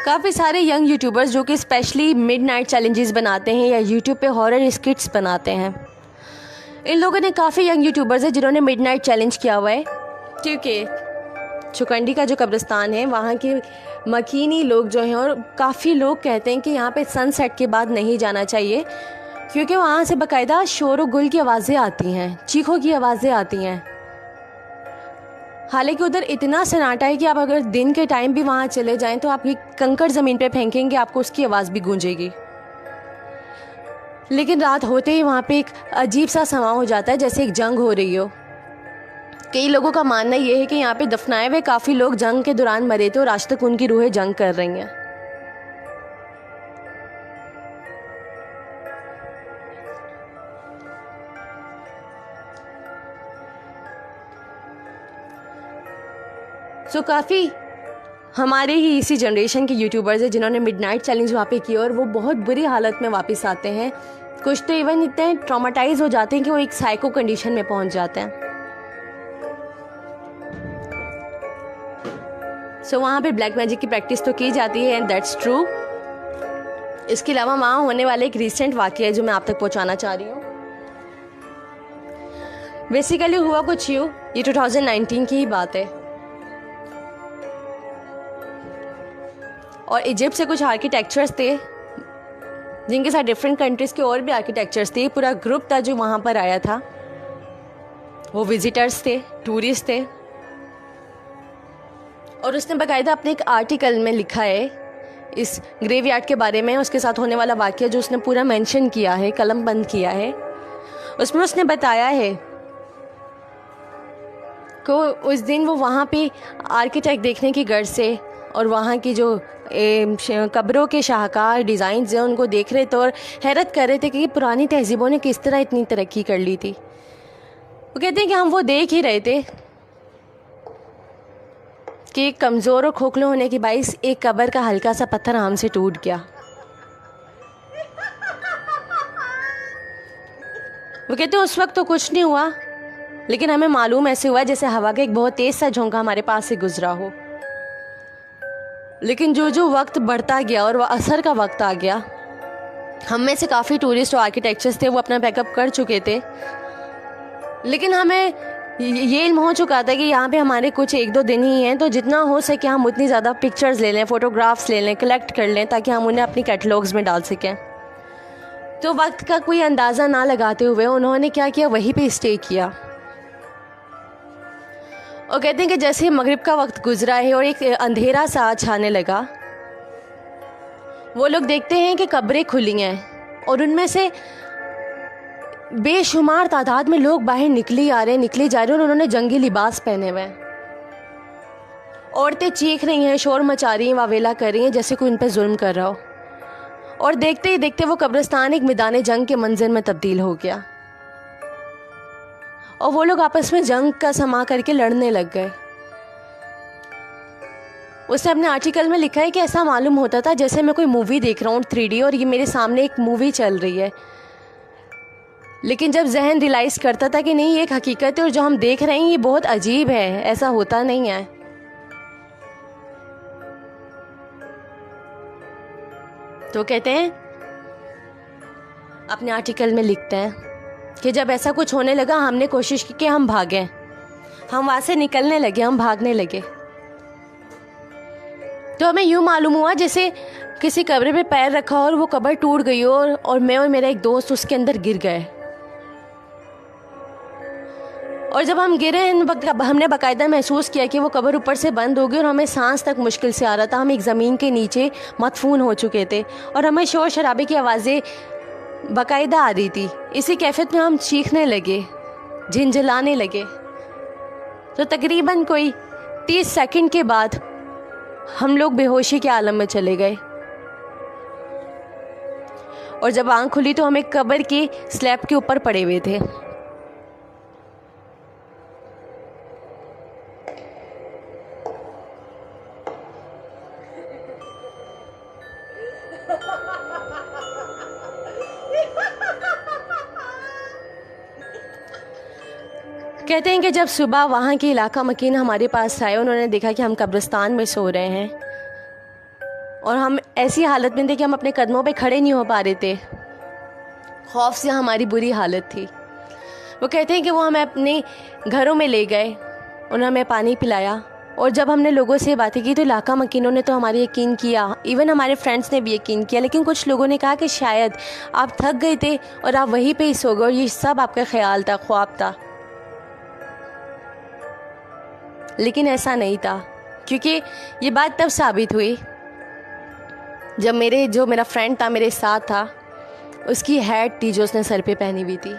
काफ़ी सारे यंग यूट्यूबर्स जो कि स्पेशली मिडनाइट चैलेंजेस बनाते हैं या यूट्यूब पे हॉरर स्किट्स बनाते हैं। इन लोगों ने काफ़ी यंग यूट्यूबर्स हैं जिन्होंने मिडनाइट चैलेंज किया हुआ है, क्योंकि चुकंडी का जो कब्रिस्तान है वहाँ के मकीनी लोग जो हैं, और काफ़ी लोग कहते हैं कि यहाँ पे सनसेट के बाद नहीं जाना चाहिए, क्योंकि वहाँ से बाकायदा शोर व गुल की आवाज़ें आती हैं, चीखों की आवाज़ें आती हैं। हालांकि उधर इतना सन्नाटा है कि आप अगर दिन के टाइम भी वहाँ चले जाएं तो आप ये कंकड़ ज़मीन पे फेंकेंगे, आपको उसकी आवाज़ भी गूंजेगी। लेकिन रात होते ही वहाँ पे एक अजीब सा समा हो जाता है, जैसे एक जंग हो रही हो। कई लोगों का मानना ये है कि यहाँ पे दफनाए हुए काफ़ी लोग जंग के दौरान मरे थे और आज तक उनकी रूहें जंग कर रही हैं। काफ़ी हमारे ही इसी जनरेशन के यूट्यूबर्स हैं जिन्होंने मिडनाइट चैलेंज वहाँ पे किया, और वो बहुत बुरी हालत में वापस आते हैं। कुछ तो इवन इतने ट्रॉमाटाइज हो जाते हैं कि वो एक साइको कंडीशन में पहुँच जाते हैं। वहाँ पे ब्लैक मैजिक की प्रैक्टिस तो की जाती है, एंड दैट्स ट्रू। इसके अलावा वहाँ होने वाला एक रिसेंट वाक़या है जो मैं आप तक पहुँचाना चाह रही हूँ। बेसिकली हुआ कुछ यूँ, ये 2019 की ही बात है, और इजिप्ट से कुछ आर्किटेक्चर्स थे जिनके साथ डिफरेंट कंट्रीज़ के और भी आर्किटेक्चर्स थे। पूरा ग्रुप था जो वहाँ पर आया था, वो विजिटर्स थे, टूरिस्ट थे, और उसने बाकायदा अपने एक आर्टिकल में लिखा है इस ग्रेवयार्ड के बारे में, उसके साथ होने वाला वाक़या जो उसने पूरा मेंशन किया है, कलम बंद किया है। उसमें उसने बताया है कि उस दिन वो वहाँ पे आर्किटेक्ट देखने की गर्ज से और वहाँ की जो कब्रों के शाहकार डिज़ाइंस हैं उनको देख रहे थे और हैरत कर रहे थे कि पुरानी तहजीबों ने किस तरह इतनी तरक्की कर ली थी। वो कहते हैं कि हम वो देख ही रहे थे कि कमज़ोर और खोखले होने के बाइस एक कब्र का हल्का सा पत्थर हमसे टूट गया। वो कहते हैं उस वक्त तो कुछ नहीं हुआ, लेकिन हमें मालूम ऐसे हुआ जैसे हवा का एक बहुत तेज़ सा झोंका हमारे पास से गुजरा हो। लेकिन जो जो वक्त बढ़ता गया और वह असर का वक्त आ गया, हम में से काफ़ी टूरिस्ट और आर्किटेक्चर्स थे वो अपना बैकअप कर चुके थे, लेकिन हमें ये इल्म हो चुका था कि यहाँ पे हमारे कुछ एक दो दिन ही हैं, तो जितना हो सके हम उतनी ज़्यादा पिक्चर्स ले लें, फ़ोटोग्राफ्स ले लें, कलेक्ट कर लें ताकि हम उन्हें अपनी कैटलॉग्स में डाल सकें। तो वक्त का कोई अंदाज़ा ना लगाते हुए उन्होंने क्या किया, वहीं पे स्टे किया। और कहते हैं कि जैसे मगरिब का वक्त गुजरा है और एक अंधेरा सा छाने लगा, वो लोग देखते हैं कि कब्रें खुली हैं और उनमें से बेशुमार तादाद में लोग बाहर निकली जा रहे हैं और उन्होंने जंगी लिबास पहने हुए हैं। औरतें चीख रही हैं, शोर मचा रही हैं, वावेला कर रही हैं जैसे कोई उन पर जुल्म कर रहा हो। और देखते ही देखते वो कब्रिस्तान एक मैदान जंग के मंजर में तब्दील हो गया और वो लोग आपस में जंग का समा करके लड़ने लग गए। उसने अपने आर्टिकल में लिखा है कि ऐसा मालूम होता था जैसे मैं कोई मूवी देख रहा हूँ 3D और ये मेरे सामने एक मूवी चल रही है, लेकिन जब जहन रियलाइज़ करता था कि नहीं ये एक हकीकत है और जो हम देख रहे हैं ये बहुत अजीब है, ऐसा होता नहीं है। तो कहते हैं, अपने आर्टिकल में लिखते हैं कि जब ऐसा कुछ होने लगा हमने कोशिश की कि हम भागें, हम वहाँ से निकलने लगे, हम भागने लगे। तो हमें यूँ मालूम हुआ जैसे किसी कब्र पे पैर रखा और वो कब्र टूट गई हो और मैं और मेरा एक दोस्त उसके अंदर गिर गए। और जब हम गिरे हमने बाकायदा महसूस किया कि वो कब्र ऊपर से बंद हो गई और हमें सांस तक मुश्किल से आ रहा था। हम एक ज़मीन के नीचे मदफून हो चुके थे और हमें शोर शराबे की आवाज़ें बाकायदा आ रही थी। इसी कैफियत में हम चीखने लगे, झिंझलाने लगे। तो तकरीबन कोई 30 सेकंड के बाद हम लोग बेहोशी के आलम में चले गए और जब आंख खुली तो हम एक कब्र के स्लैब के ऊपर पड़े हुए थे। कहते हैं कि जब सुबह वहाँ के इलाका मकीन हमारे पास आए, उन्होंने देखा कि हम कब्रिस्तान में सो रहे हैं और हम ऐसी हालत में थे कि हम अपने कदमों पे खड़े नहीं हो पा रहे थे। खौफ से हमारी बुरी हालत थी। वो कहते हैं कि वो हमें अपने घरों में ले गए, उन्होंने हमें पानी पिलाया और जब हमने लोगों से बातें की तो इलाका मकीनों ने तो हमारे यकीन किया, इवन हमारे फ्रेंड्स ने भी यकीन किया। लेकिन कुछ लोगों ने कहा कि शायद आप थक गए थे और आप वहीं पे ही सो गए और ये सब आपका ख्याल था, ख्वाब था। लेकिन ऐसा नहीं था, क्योंकि ये बात तब साबित हुई जब मेरा फ्रेंड था, मेरे साथ था, उसकी हैट थी जो उसने सर पे पहनी हुई थी,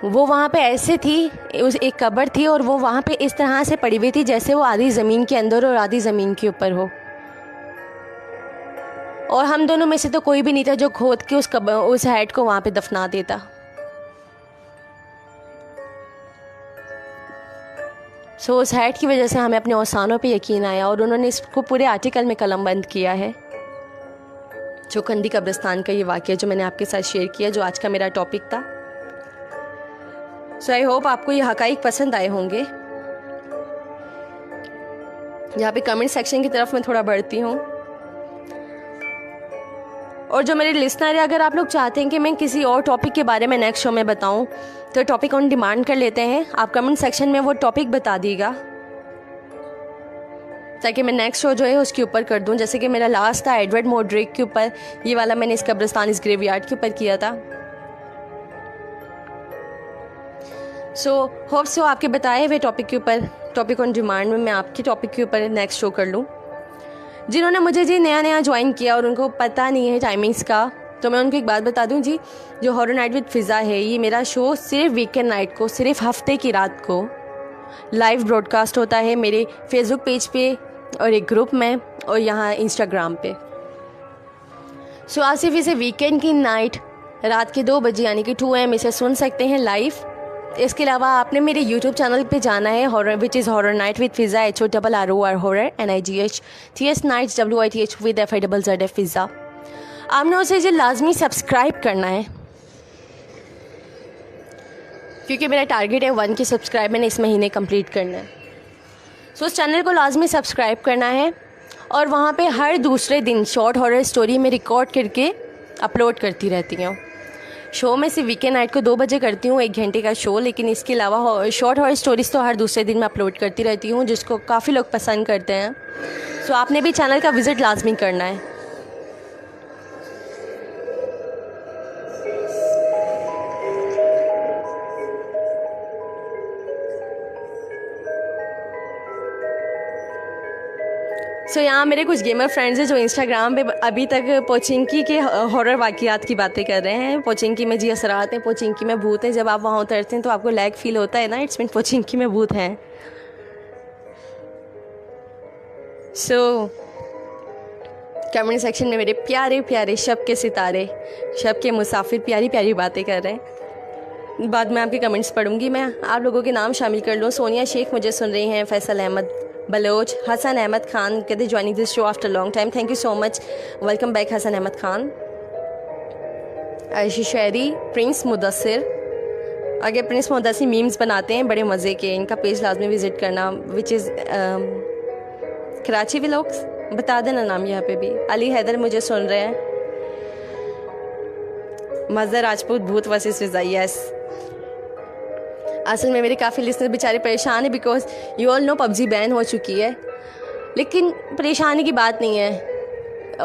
वो वहाँ पे ऐसे थी, उस एक कब्र थी और वो वहाँ पे इस तरह से पड़ी हुई थी जैसे वो आधी ज़मीन के अंदर और आधी ज़मीन के ऊपर हो। और हम दोनों में से तो कोई भी नहीं था जो खोद के उस हैट को वहाँ पे दफना देता। उस हैट की वजह से हमें अपने औसानों पे यकीन आया और उन्होंने इसको पूरे आर्टिकल में कलमबंद किया है। चौखंडी कब्रिस्तान का ये वाक़या जो मैंने आपके साथ शेयर किया, जो आज का मेरा टॉपिक था। आई होप आपको ये हक़ाइक़ पसंद आए होंगे। यहाँ पे कमेंट सेक्शन की तरफ मैं थोड़ा बढ़ती हूँ। और जो मेरे लिसनर है, अगर आप लोग चाहते हैं कि मैं किसी और टॉपिक के बारे में नेक्स्ट शो में बताऊं तो टॉपिक ऑन डिमांड कर लेते हैं। आप कमेंट सेक्शन में वो टॉपिक बता दीजिएगा ताकि मैं नेक्स्ट शो जो है उसके ऊपर कर दूं। जैसे कि मेरा लास्ट था एडवर्ड मोड्रिक के ऊपर, ये वाला मैंने इस कब्रिस्तान इस ग्रेवयार्ड के ऊपर किया था। होप सो आपके बताए हुए टॉपिक के ऊपर, टॉपिक ऑन डिमांड में मैं आपके टॉपिक के ऊपर नेक्स्ट शो कर लूँ। जिन्होंने मुझे जी नया ज्वाइन किया और उनको पता नहीं है टाइमिंग्स का, तो मैं उनको एक बात बता दूं जी, जो हॉरर नाइट विद फ़िज़ा है, ये मेरा शो सिर्फ वीकेंड नाइट को, सिर्फ हफ्ते की रात को लाइव ब्रॉडकास्ट होता है मेरे फेसबुक पेज पे और एक ग्रुप में और यहाँ इंस्टाग्राम पे। आप सिर्फ इसे वीकेंड की नाइट रात के 2 बजे यानी कि 2 AM इसे सुन सकते हैं लाइव। इसके अलावा आपने मेरे यूट्यूब चैनल पे जाना है, horror which is horror night with Fiza, HORROR horror NIGH TS NIGHTS WITH FIZZ फ़िज़ा। आपने उसे जो लाजमी सब्सक्राइब करना है, क्योंकि मेरा टारगेट है 1 के सब्सक्राइब मैंने इस महीने कंप्लीट करना है। उस चैनल को लाजमी सब्सक्राइब करना है और वहाँ पे हर दूसरे दिन शॉर्ट हॉरर स्टोरी में रिकॉर्ड करके अपलोड करती रहती हूँ। शो में सिर्फ वीकेंड नाइट को 2 बजे करती हूँ, 1 घंटे का शो, लेकिन इसके अलावा शॉर्ट हॉरर स्टोरीज़ तो हर दूसरे दिन मैं अपलोड करती रहती हूँ, जिसको काफ़ी लोग पसंद करते हैं। आपने भी चैनल का विज़िट लाजमी करना है। यहाँ मेरे कुछ गेमर फ्रेंड्स हैं जो इंस्टाग्राम पे अभी तक पोचिंकी के हॉरर वाक़ियात की बातें कर रहे हैं। पोचिंकी में जी असरात हैं, पोचिंकी में भूत हैं। जब आप वहाँ उतरते हैं तो आपको लैग फील होता है ना, इट्स मीन पोचिंकी में भूत हैं। कमेंट सेक्शन में मेरे प्यारे प्यारे शब के सितारे, शब के मुसाफिर प्यारी प्यारी बातें कर रहे हैं। बाद में आपके कमेंट्स पढ़ूंगी मैं, आप लोगों के नाम शामिल कर लूँ। सोनिया शेख मुझे सुन रही हैं, फैसल अहमद बलोच, हसन अहमद खान कहते joining this show after long time, thank you so much, welcome back Hassan Ahmed Khan. Ayshi Shehri, Prince Mudassir, आगे प्रिंस मुदस्सिर मीम्स बनाते हैं बड़े मज़े के, इनका पेज लाजमी विज़िट करना, विच इज़ कराची व्लॉग्स। बता देना नाम यहाँ पे भी। अली हैदर मुझे सुन रहे हैं। मज़र राजपूत भूत वर्सेस फिज़ा, यस। असल में मेरे काफ़ी लिसनर बेचारे परेशान है because you all know PUBG ban हो चुकी है, लेकिन परेशानी की बात नहीं है।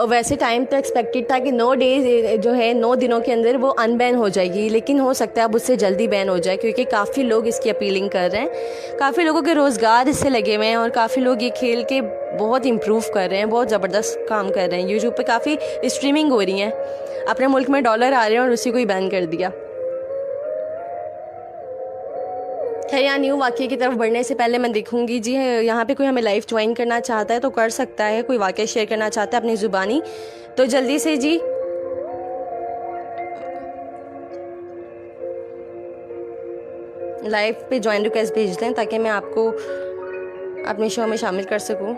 वैसे टाइम तो एक्सपेक्टेड था कि 9 डेज जो है 9 दिनों के अंदर वो अनबैन हो जाएगी, लेकिन हो सकता है अब उससे जल्दी बैन हो जाए क्योंकि काफ़ी लोग इसकी अपीलिंग कर रहे हैं। काफ़ी लोगों के रोज़गार इससे लगे हुए हैं और काफ़ी लोग ये खेल के बहुत इम्प्रूव कर रहे हैं, बहुत ज़बरदस्त काम कर रहे हैं। यूट्यूब पे काफ़ी स्ट्रीमिंग हो रही हैं, अपने मुल्क में डॉलर आ रहे हैं और उसी को ही बैन कर दिया। खैर यहाँ न्यू वाक़े की तरफ बढ़ने से पहले मैं देखूंगी जी यहाँ पे कोई हमें लाइव ज्वाइन करना चाहता है तो कर सकता है। कोई वाक़या शेयर करना चाहता है अपनी ज़ुबानी तो जल्दी से जी लाइव पे ज्वाइन रिक्वेस्ट भेज दें ताकि मैं आपको अपने शो में शामिल कर सकूं।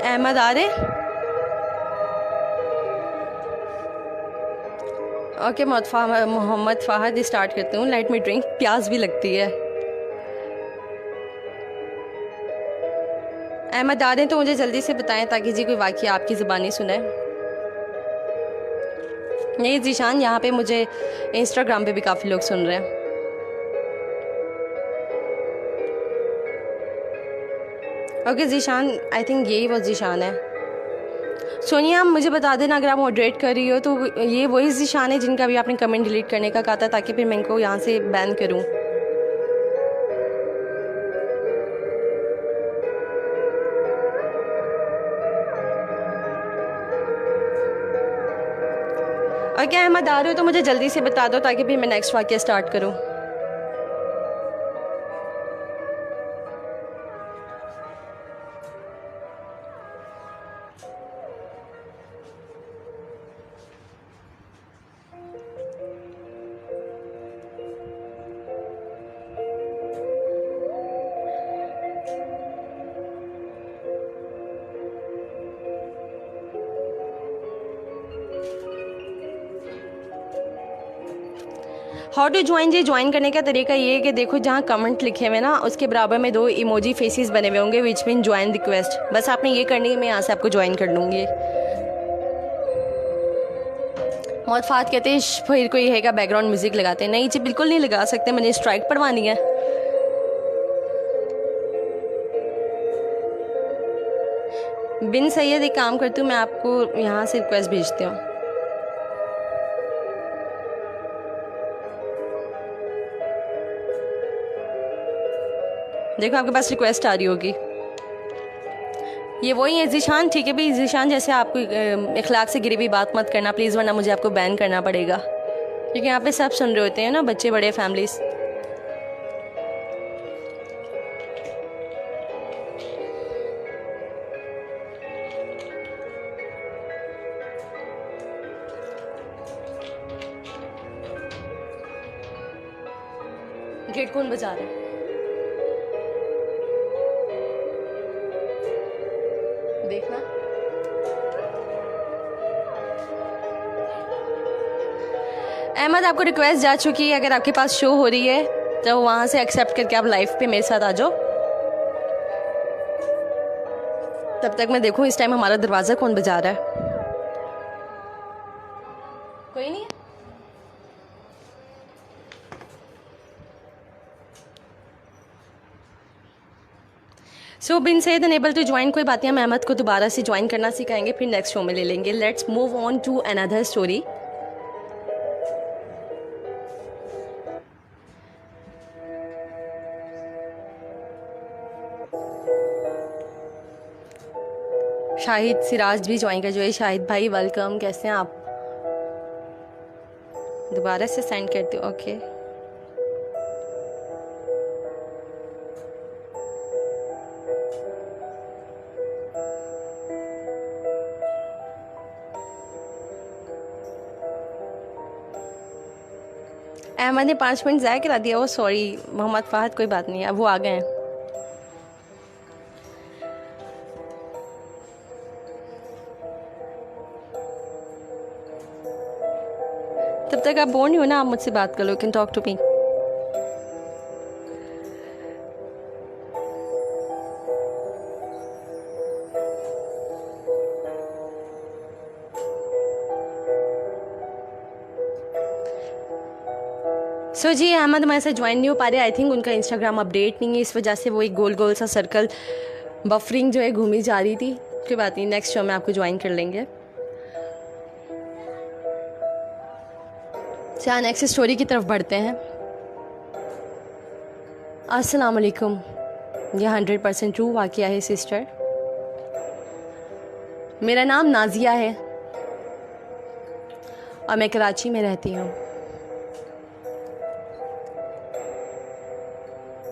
अहमद आ रहे? ओके मोहम्मद फ़ाहद स्टार्ट करती हूँ। लेट मी ड्रिंक, प्यास भी लगती है। अहमद आ रहे हैं तो मुझे जल्दी से बताएं ताकि जी कोई वाक़या आपकी ज़ुबानी सुने। नहीं जीशान, यहाँ पे मुझे इंस्टाग्राम पे भी काफ़ी लोग सुन रहे हैं। ओके जीशान, आई थिंक यही वो जीशान है। सोनिया आप मुझे बता देना अगर आप मॉडरेट कर रही हो तो ये वही जीशान है जिनका भी आपने कमेंट डिलीट करने का कहा था ताकि फिर मैं इनको यहाँ से बैन करूँ। और क्या अहमद आ रहे हो तो मुझे जल्दी से बता दो ताकि फिर मैं नेक्स्ट वाक़या स्टार्ट करूँ। हाउ टू ज्वाइन जी, ज्वाइन करने का तरीका ये है कि देखो जहाँ कमेंट लिखे हुए ना उसके बराबर में 2 इमोजी फेसेस बने हुए होंगे विच मीन ज्वाइन रिक्वेस्ट। बस आपने ये करनी है, मैं यहाँ से आपको ज्वाइन कर लूँगी। बहुत फात कहते हैं फिर कोई है बैकग्राउंड म्यूजिक लगाते हैं। नहीं जी बिल्कुल नहीं लगा सकते, मुझे स्ट्राइक पड़वानी है। बिन सैयद एक काम करती हूँ, मैं आपको यहाँ से रिक्वेस्ट भेजती हूँ। देखो आपके पास रिक्वेस्ट आ रही होगी। ये वही है जीशान, ठीक है भाई जीशान, जैसे आपको इखलाक से गिरी हुई बात मत करना प्लीज़, वरना मुझे आपको बैन करना पड़ेगा क्योंकि यहाँ पे सब सुन रहे होते हैं ना, बच्चे बड़े फैमिलीज। गेट कौन बजा रहा है? देखना अहमद, आपको रिक्वेस्ट जा चुकी है। अगर आपके पास शो हो रही है तो वहाँ से एक्सेप्ट करके आप लाइव पे मेरे साथ आ जाओ। तब तक मैं देखूँ इस टाइम हमारा दरवाज़ा कौन बजा रहा है। कोई नहीं। सो बिन सैयद अनेबल टू ज्वाइन, कोई बात नहीं, हम अहमद को दोबारा से ज्वाइन करना सिखाएंगे, फिर नेक्स्ट शो में ले लेंगे। Let's move on to another story. Shahid Siraj भी ज्वाइन कर जो है। शाहिद भाई वेलकम, कैसे हैं आप? दोबारा से सेंड करते हो, ओके। अहमद ने 5 मिनट ज़ाया करा दिया। वो सॉरी मोहम्मद फ़हद, कोई बात नहीं, अब वो आ गए हैं। तब तक आप बोर नहीं हो ना, आप मुझसे बात कर लो, कैन टॉक टू मी। सो जी, अहमद हमारे साथ ज्वाइन नहीं हो पा रहे। आई थिंक उनका इंस्टाग्राम अपडेट नहीं है, इस वजह से वो एक गोल गोल सा सर्कल बफरिंग जो है घूमी जा रही थी। कोई बात नहीं, नेक्स्ट शो में आपको ज्वाइन कर लेंगे। चलिए नेक्स्ट स्टोरी की तरफ बढ़ते हैं। अस्सलाम वालेकुम। यह 100% ट्रू वाक़या है सिस्टर। मेरा नाम नाजिया है और मैं कराची में रहती हूँ।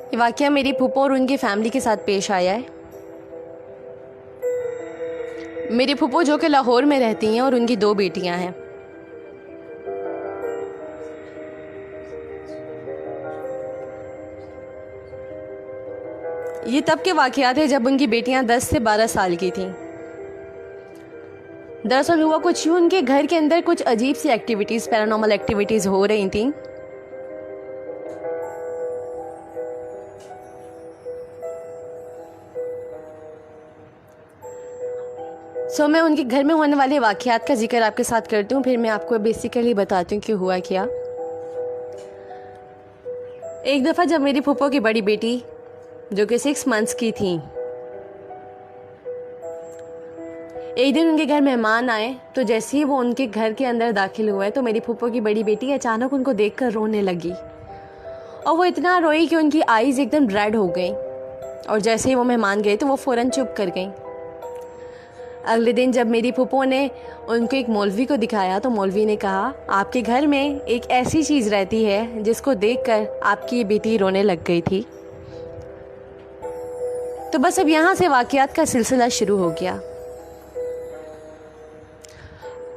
ये वाक़या मेरी फूफो और उनकी फैमिली के साथ पेश आया है। मेरी फूफो जो कि लाहौर में रहती हैं और उनकी 2 बेटियां हैं। ये तब के वाक़यात है जब उनकी बेटियां 10 से 12 साल की थीं। दरअसल हुआ कुछ यूँ, उनके घर के अंदर कुछ अजीब सी एक्टिविटीज़, पैरानॉर्मल एक्टिविटीज़ हो रही थीं। सो मैं उनके घर में होने वाले वाक़यात का जिक्र आपके साथ करती हूँ, फिर मैं आपको बेसिकली बताती हूँ कि हुआ क्या। एक दफ़ा जब मेरी फूफो की बड़ी बेटी जो कि 6 मंथ्स की थी, एक दिन उनके घर मेहमान आए, तो जैसे ही वो उनके घर के अंदर दाखिल हुए तो मेरी फूफो की बड़ी बेटी अचानक उनको देखकर रोने लगी। और वो इतना रोई कि उनकी आईज़ एकदम रेड हो गई। और जैसे ही वो मेहमान गए तो वो फ़ौरन चुप कर गई। अगले दिन जब मेरी फूफो ने उनको एक मौलवी को दिखाया तो मौलवी ने कहा, आपके घर में एक ऐसी चीज़ रहती है जिसको देखकर आपकी ये बेटी रोने लग गई थी। तो बस अब यहाँ से वाक़यात का सिलसिला शुरू हो गया।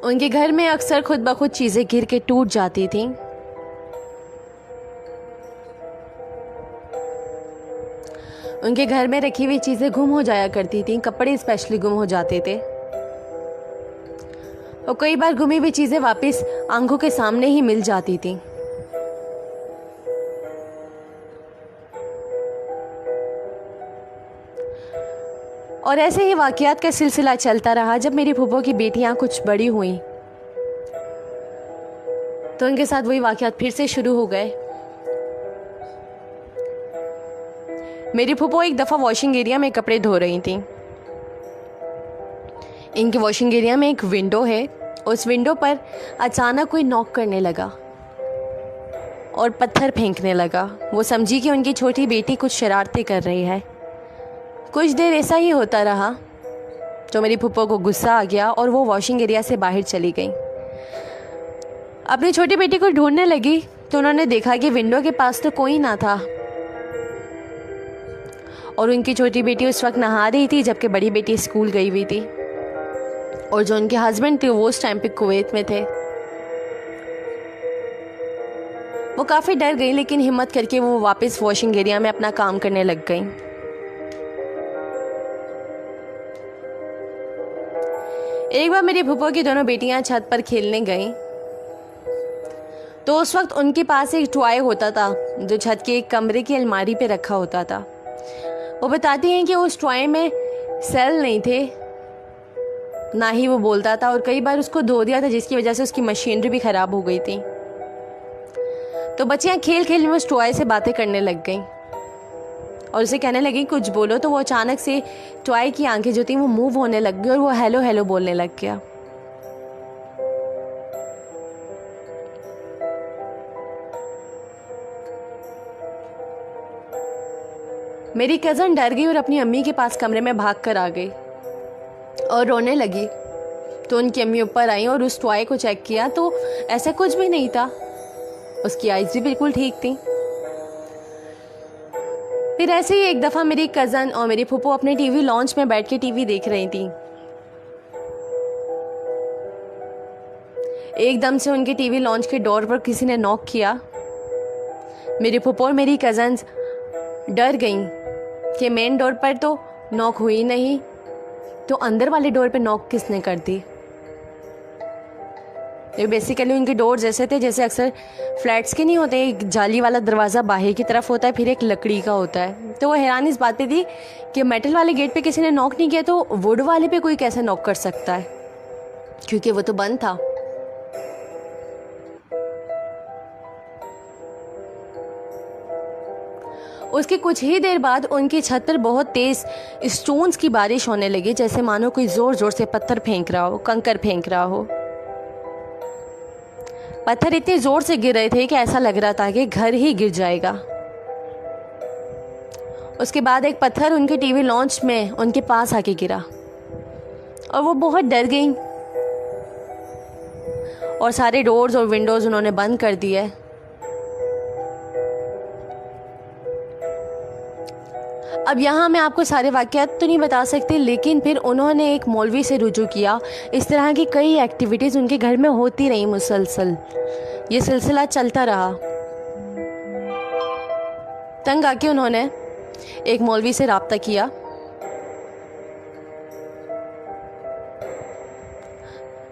उनके घर में अक्सर खुद ब खुद चीज़ें गिर के टूट जाती थीं। उनके घर में रखी हुई चीज़ें गुम हो जाया करती थीं, कपड़े स्पेशली गुम हो जाते थे। और कई बार गुमी हुई चीज़ें वापस आंखों के सामने ही मिल जाती थीं। और ऐसे ही वाक़यात का सिलसिला चलता रहा। जब मेरी फूफो की बेटियां कुछ बड़ी हुईं तो उनके साथ वही वाक़यात फिर से शुरू हो गए। मेरी फूफो एक दफ़ा वॉशिंग एरिया में कपड़े धो रही थी। इनके वॉशिंग एरिया में एक विंडो है। उस विंडो पर अचानक कोई नॉक करने लगा और पत्थर फेंकने लगा। वो समझी कि उनकी छोटी बेटी कुछ शरारतें कर रही है। कुछ देर ऐसा ही होता रहा तो मेरी फूफो को गुस्सा आ गया और वो वॉशिंग एरिया से बाहर चली गई। अपनी छोटी बेटी को ढूंढने लगी तो उन्होंने देखा कि विंडो के पास तो कोई ना था और उनकी छोटी बेटी उस वक्त नहा रही थी जबकि बड़ी बेटी स्कूल गई हुई थी। और जो उनके हस्बैंड थे वो उस टाइम पे कुवैत में थे। वो काफ़ी डर गई लेकिन हिम्मत करके वो वापस वॉशिंग एरिया में अपना काम करने लग गई। एक बार मेरी फूफो की दोनों बेटियां छत पर खेलने गईं तो उस वक्त उनके पास एक टॉय होता था जो छत के एक कमरे की अलमारी पे रखा होता था। वो बताती हैं कि उस टॉय में सेल नहीं थे, ना ही वो बोलता था और कई बार उसको धो दिया था जिसकी वजह से उसकी मशीनरी भी ख़राब हो गई थी। तो बच्चियाँ खेल खेल में उस टॉय से बातें करने लग गईं और उसे कहने लगी कुछ बोलो। तो वो अचानक से टॉय की आंखें जो थी वो मूव होने लग गई और वो हेलो हेलो बोलने लग गया। मेरी कज़न डर गई और अपनी अम्मी के पास कमरे में भाग कर आ गई और रोने लगी। तो उनकी अम्मी ऊपर आई और उस टॉय को चेक किया तो ऐसा कुछ भी नहीं था, उसकी आइज़ भी बिल्कुल ठीक थी। फिर ऐसे ही एक दफ़ा मेरी कज़न और मेरी फूफो अपने टीवी लॉन्च में बैठ के टीवी देख रही थी। एकदम से उनके टीवी लॉन्च के डोर पर किसी ने नॉक किया मेरी फूफो और मेरी कज़न्स डर गईं कि मेन डोर पर तो नॉक हुई नहीं, तो अंदर वाले डोर पे नॉक किसने कर दी। ये बेसिकली उनके डोर जैसे थे जैसे अक्सर फ्लैट्स के नहीं होते, एक जाली वाला दरवाज़ा बाहर की तरफ होता है, फिर एक लकड़ी का होता है। तो वो हैरान इस बात पे थी कि मेटल वाले गेट पे किसी ने नॉक नहीं किया, तो वुड वाले पे कोई कैसे नॉक कर सकता है, क्योंकि वो तो बंद था। उसके कुछ ही देर बाद उनकी छत पर बहुत तेज स्टोन्स की बारिश होने लगी, जैसे मानो कोई जोर जोर से पत्थर फेंक रहा हो, कंकर फेंक रहा हो। पत्थर इतने जोर से गिर रहे थे कि ऐसा लग रहा था कि घर ही गिर जाएगा। उसके बाद एक पत्थर उनके टीवी लॉन्च में उनके पास आके गिरा और वो बहुत डर गईं और सारे डोर्स और विंडोज उन्होंने बंद कर दिए। अब यहाँ मैं आपको सारे वाक़यात तो नहीं बता सकती, लेकिन फिर उन्होंने एक मौलवी से रुजू किया। इस तरह की कई एक्टिविटीज़ उनके घर में होती रही मुसलसल, ये सिलसिला चलता रहा। तंग आके उन्होंने एक मौलवी से राब्ता किया।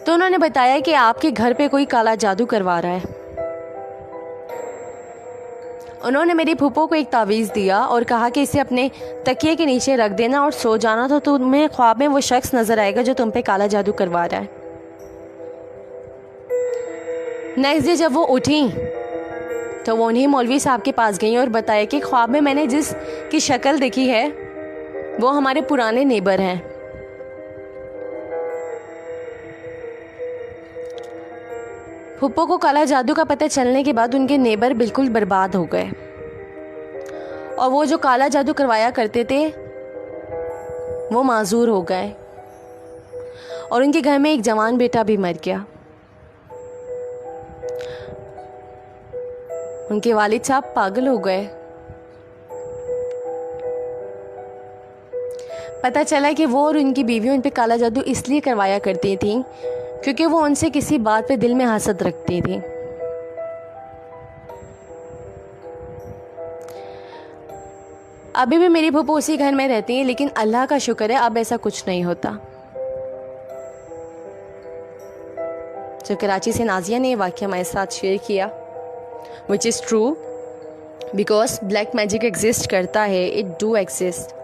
तो उन्होंने बताया कि आपके घर पे कोई काला जादू करवा रहा है। उन्होंने मेरी फूफो को एक तावीज़ दिया और कहा कि इसे अपने तकिए के नीचे रख देना और सो जाना, तो तुम्हें ख्वाब में वो शख्स नज़र आएगा जो तुम पे काला जादू करवा रहा है। नेक्स्ट डे जब वो उठी तो वो उन्हीं मौलवी साहब के पास गई और बताया कि ख्वाब में मैंने जिस की शक्ल देखी है वो हमारे पुराने नेबर हैं। फूफो को काला जादू का पता चलने के बाद उनके नेबर बिल्कुल बर्बाद हो गए और वो जो काला जादू करवाया करते थे वो माजूर हो गए और उनके घर में एक जवान बेटा भी मर गया। उनके वालिद साहब पागल हो गए। पता चला कि वो और उनकी बीवी उन पे काला जादू इसलिए करवाया करती थी क्योंकि वो उनसे किसी बात पे दिल में हसद रखती थी। अभी भी मेरी फूफो उसी घर में रहती है, लेकिन अल्लाह का शुक्र है अब ऐसा कुछ नहीं होता। जो कराची से नाजिया ने ये वाक़या हमारे साथ शेयर किया, which is true, because black magic exist करता है, इट डू एग्जिस्ट।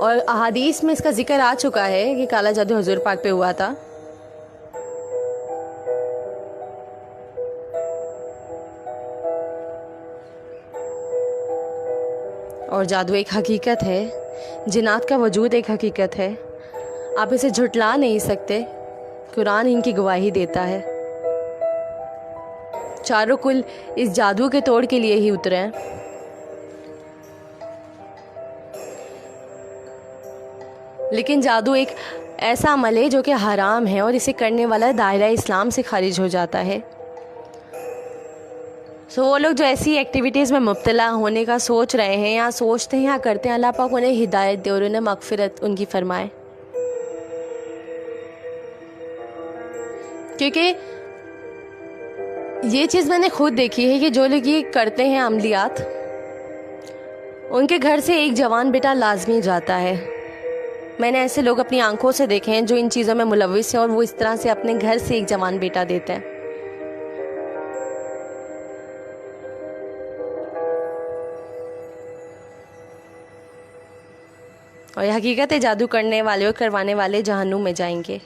और अहादीस में इसका जिक्र आ चुका है कि काला जादू हुजूर पाक पे हुआ था। और जादू एक हकीकत है, जिन्नात का वजूद एक हकीकत है, आप इसे झुटला नहीं सकते। कुरान इनकी गवाही देता है। चारों कुल इस जादू के तोड़ के लिए ही उतरे हैं। लेकिन जादू एक ऐसा अमल है जो कि हराम है और इसे करने वाला दायरा इस्लाम से खारिज हो जाता है। सो वो लोग जो ऐसी एक्टिविटीज़ में मुब्तला होने का सोच रहे हैं या सोचते हैं या करते हैं, अल्लाह पाक उन्हें हिदायत दे और उन्हें मगफिरत उनकी फरमाए। क्योंकि ये चीज़ मैंने खुद देखी है कि जो लोग ये करते हैं अमलियात, उनके घर से एक जवान बेटा लाजमी जाता है। मैंने ऐसे लोग अपनी आंखों से देखे हैं जो इन चीज़ों में मुलविस हैं और वो इस तरह से अपने घर से एक जवान बेटा देते हैं। और ये हकीकत है, जादू करने वाले और करवाने वाले जहन्नुम में जाएंगे।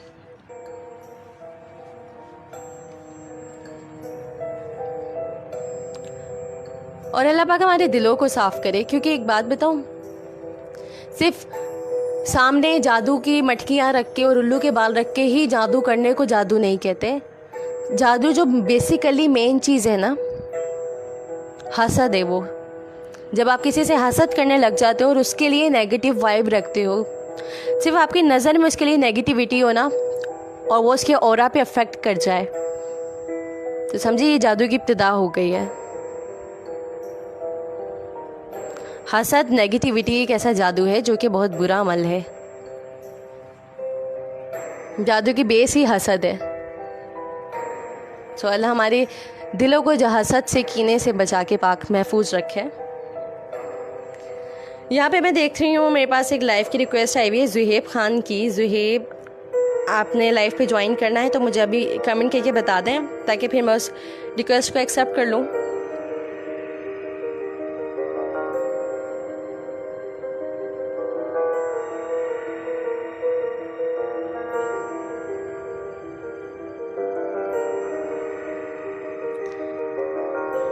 और अल्लाह पाक हमारे दिलों को साफ करे। क्योंकि एक बात बताऊं, सिर्फ सामने जादू की मटकियाँ रख के और उल्लू के बाल रख के ही जादू करने को जादू नहीं कहते। जादू जो बेसिकली मेन चीज़ है ना, हसद है। वो जब आप किसी से हसद करने लग जाते हो और उसके लिए नेगेटिव वाइब रखते हो, सिर्फ आपकी नज़र में उसके लिए नेगेटिविटी हो ना और वो उसके ऑरा पे अफेक्ट कर जाए, तो समझिए ये जादू की इब्तिदा हो गई है। हसद, नेगेटिविटी एक ऐसा जादू है जो कि बहुत बुरा अमल है। जादू की बेस ही हसद है। सो अल्लाह हमारे दिलों को हसद से, कीने से बचा के पाक महफूज रखे। यहाँ पे मैं देख रही हूँ मेरे पास एक लाइव की रिक्वेस्ट आई हुई है ज़ुहेब खान की। ज़ुहेब, आपने लाइव पे ज्वाइन करना है तो मुझे अभी कमेंट करके बता दें ताकि फिर मैं उस रिक्वेस्ट को एक्सेप्ट कर लूँ।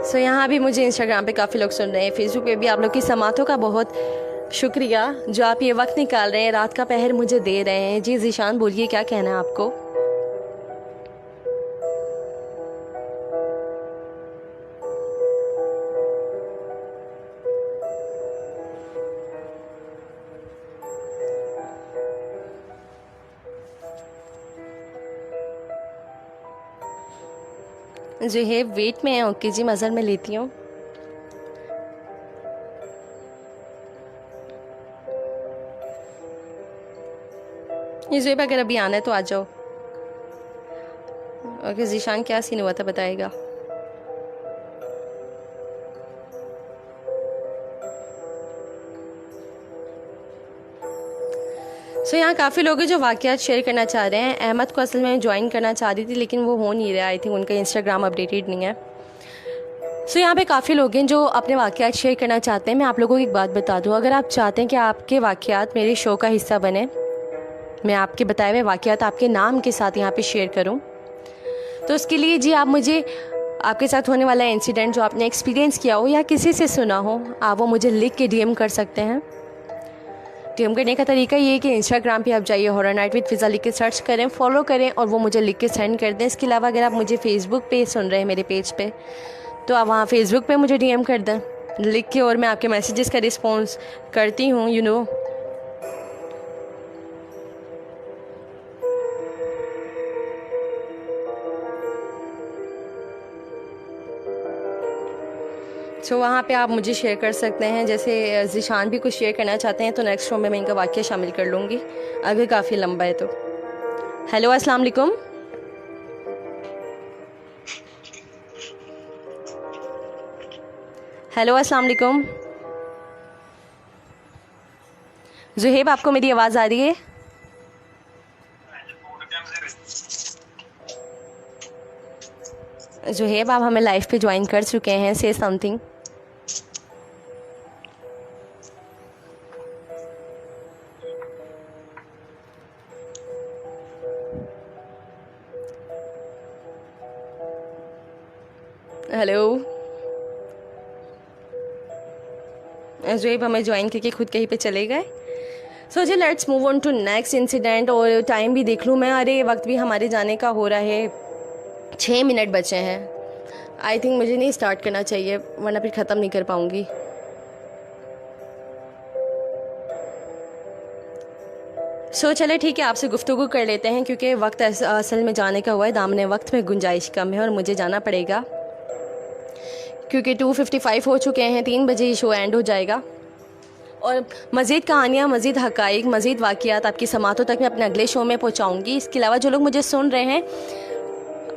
सो यहाँ भी मुझे इंस्टाग्राम पे काफ़ी लोग सुन रहे हैं, फेसबुक पे भी आप लोग की समातों का बहुत शुक्रिया जो आप ये वक्त निकाल रहे हैं, रात का पहर मुझे दे रहे हैं। जी ज़ीशान, बोलिए क्या कहना है आपको। जो है वेट में है, ओके जी, मज़र में लेती हूँ। ये ज़ुहेब अगर अभी आना है तो आ जाओ। ओके ज़ीशान, क्या सीन हुआ था बताएगा। सो यहाँ काफ़ी लोग हैं जो वाक़यात शेयर करना चाह रहे हैं। अहमद को असल में ज्वाइन करना चाह रही थी लेकिन वो हो नहीं रहा, आई थिंक उनका इंस्टाग्राम अपडेटेड नहीं है। सो यहाँ पे काफ़ी लोग हैं जो अपने वाक़यात शेयर करना चाहते हैं। मैं आप लोगों को एक बात बता दूँ, अगर आप चाहते हैं कि आपके वाक़यात मेरे शो का हिस्सा बने, मैं आपके बताए हुए वाक़यात आपके नाम के साथ यहाँ पे शेयर करूँ, तो उसके लिए जी आप मुझे आपके साथ होने वाला इंसिडेंट जो आपने एक्सपीरियंस किया हो या किसी से सुना हो, आप वो मुझे लिख के डीएम कर सकते हैं। डीएम करने का तरीका ये है कि इंस्टाग्राम पे आप जाइए, हॉरर नाइट विद फ़िज़ा लिख के सर्च करें, फॉलो करें और वो मुझे लिख के सेंड कर दें। इसके अलावा अगर आप मुझे फेसबुक पे सुन रहे हैं मेरे पेज पे, तो आप वहाँ फेसबुक पे मुझे डीएम कर दें लिख के, और मैं आपके मैसेजेस का रिस्पॉन्स करती हूँ, यू नो। सो वहाँ पे आप मुझे शेयर कर सकते हैं। जैसे ज़ीशान भी कुछ शेयर करना चाहते हैं तो नेक्स्ट शो में मैं इनका वाक़या शामिल कर लूँगी, अगर काफ़ी लंबा है तो। हेलो, अस्सलाम वालेकुम। हेलो, अस्सलाम वालेकुम। ज़ुहेब, आपको मेरी आवाज़ आ रही है? ज़ुहेब, आप हमें लाइव पे ज्वाइन कर चुके हैं, से समथिंग। हेलो, ज़ुहेब हमें ज्वाइन करके खुद कहीं पे चले गए। सो जी, let's move on to next incident. और टाइम भी देख लूँ मैं, अरे वक्त भी हमारे जाने का हो रहा है, 6 मिनट बचे हैं। आई थिंक मुझे नहीं स्टार्ट करना चाहिए वरना फिर ख़त्म नहीं कर पाऊँगी। सो चले ठीक है, आपसे गुफ्तगू कर लेते हैं क्योंकि वक्त असल में जाने का हुआ है, दामने वक्त में गुंजाइश कम है और मुझे जाना पड़ेगा क्योंकि 2:55 हो चुके हैं, 3 बजे ही शो एंड हो जाएगा। और मज़ीद कहानियाँ, मज़ीद हक़ाइक़, मज़ीद वाक़यात आपकी समातों तक मैं अपने अगले शो में पहुँचाऊँगी। इसके अलावा जो लोग मुझे सुन रहे हैं,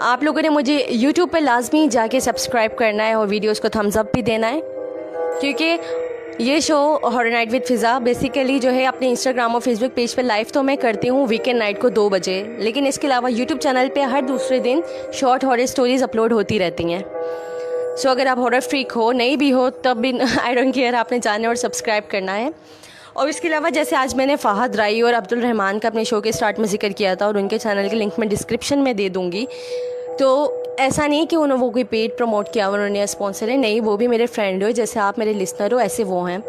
आप लोगों ने मुझे यूट्यूब पे लाजमी जाके सब्सक्राइब करना है और वीडियोस को थम्स अप भी देना है, क्योंकि ये show horror night with Fiza basically जो है अपने इंस्टाग्राम और फेसबुक पेज पे लाइव तो मैं करती हूँ वीकेंड नाइट को 2 बजे, लेकिन इसके अलावा यूट्यूब चैनल पे हर दूसरे दिन शॉर्ट हॉरर स्टोरीज़ अपलोड होती रहती हैं। सो अगर आप हॉरर फ्रीक हो, नहीं भी हो, तब भी आई डोंट केयर, आपने जाना और सब्सक्राइब करना है। और इसके अलावा जैसे आज मैंने फ़ाहद राई और अब्दुल रहमान का अपने शो के स्टार्ट में जिक्र किया था और उनके चैनल की लिंक मैं डिस्क्रिप्शन में दे दूँगी, तो ऐसा नहीं कि उन्होंने वो कोई पेड प्रमोट किया उन्होंने स्पॉन्सर है, नहीं, वो भी मेरे फ्रेंड हो, जैसे आप मेरे लिसनर हो ऐसे वो हैं।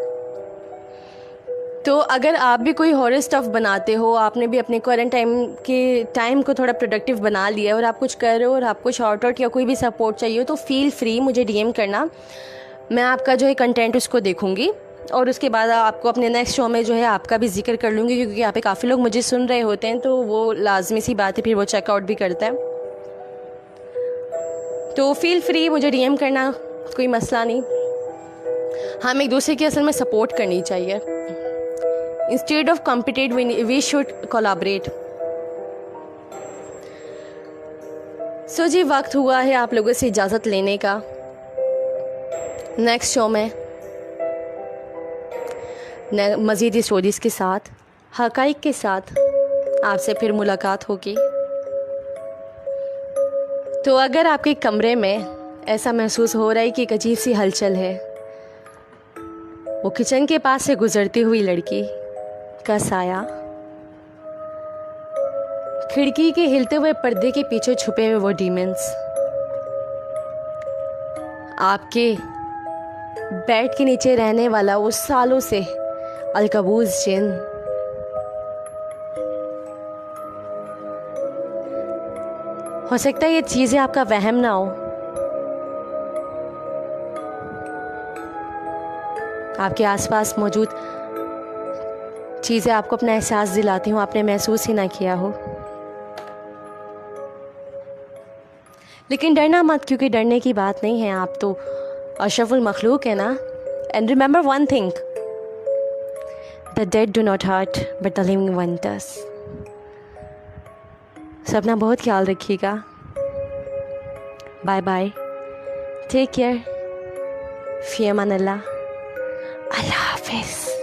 तो अगर आप भी कोई हॉरर स्टफ़ बनाते हो, आपने भी अपने क्वारंटाइन के टाइम को थोड़ा प्रोडक्टिव बना लिया और आप कुछ कर रहे हो और आपको शॉर्ट आउट या कोई भी सपोर्ट चाहिए हो, तो फील फ्री मुझे डीएम करना, मैं आपका जो है कंटेंट उसको देखूँगी और उसके बाद आपको अपने नेक्स्ट शो में जो है आपका भी जिक्र कर लूँगी, क्योंकि यहाँ पे काफ़ी लोग मुझे सुन रहे होते हैं तो वो लाजमी सी बात है, फिर वो चेकआउट भी करता है। तो फील फ्री मुझे डीएम करना, कोई मसला नहीं। हम एक दूसरे की असल में सपोर्ट करनी चाहिए। Instead of compete we should collaborate. So जी, वक्त हुआ है आप लोगों से इजाज़त लेने का। नेक्स्ट शो में मज़ीद स्टोरीज़ के साथ, हक़ाइक़ के साथ आपसे फिर मुलाकात होगी। तो अगर आपके कमरे में ऐसा महसूस हो रहा है कि एक अजीब सी हलचल है, वो किचन के पास से गुजरती हुई लड़की का साया, खिड़की के हिलते हुए पर्दे के पीछे छुपे हुए वो डीमंस, आपके बेड के नीचे रहने वाला वो सालों से अलकबूज जिन, हो सकता है ये चीज़ें आपका वहम ना हो, आपके आसपास मौजूद चीज़ें आपको अपना एहसास दिलाती हूँ, आपने महसूस ही ना किया हो। लेकिन डरना मत, क्योंकि डरने की बात नहीं है, आप तो अशरफुल मखलूक है ना। And remember one thing, the dead do not hurt but the living one does. So अपना बहुत ख्याल रखिएगा। बाय बाय, टेक केयर, फ़ी अमान अल्लाह, अल्लाह हाफिज़।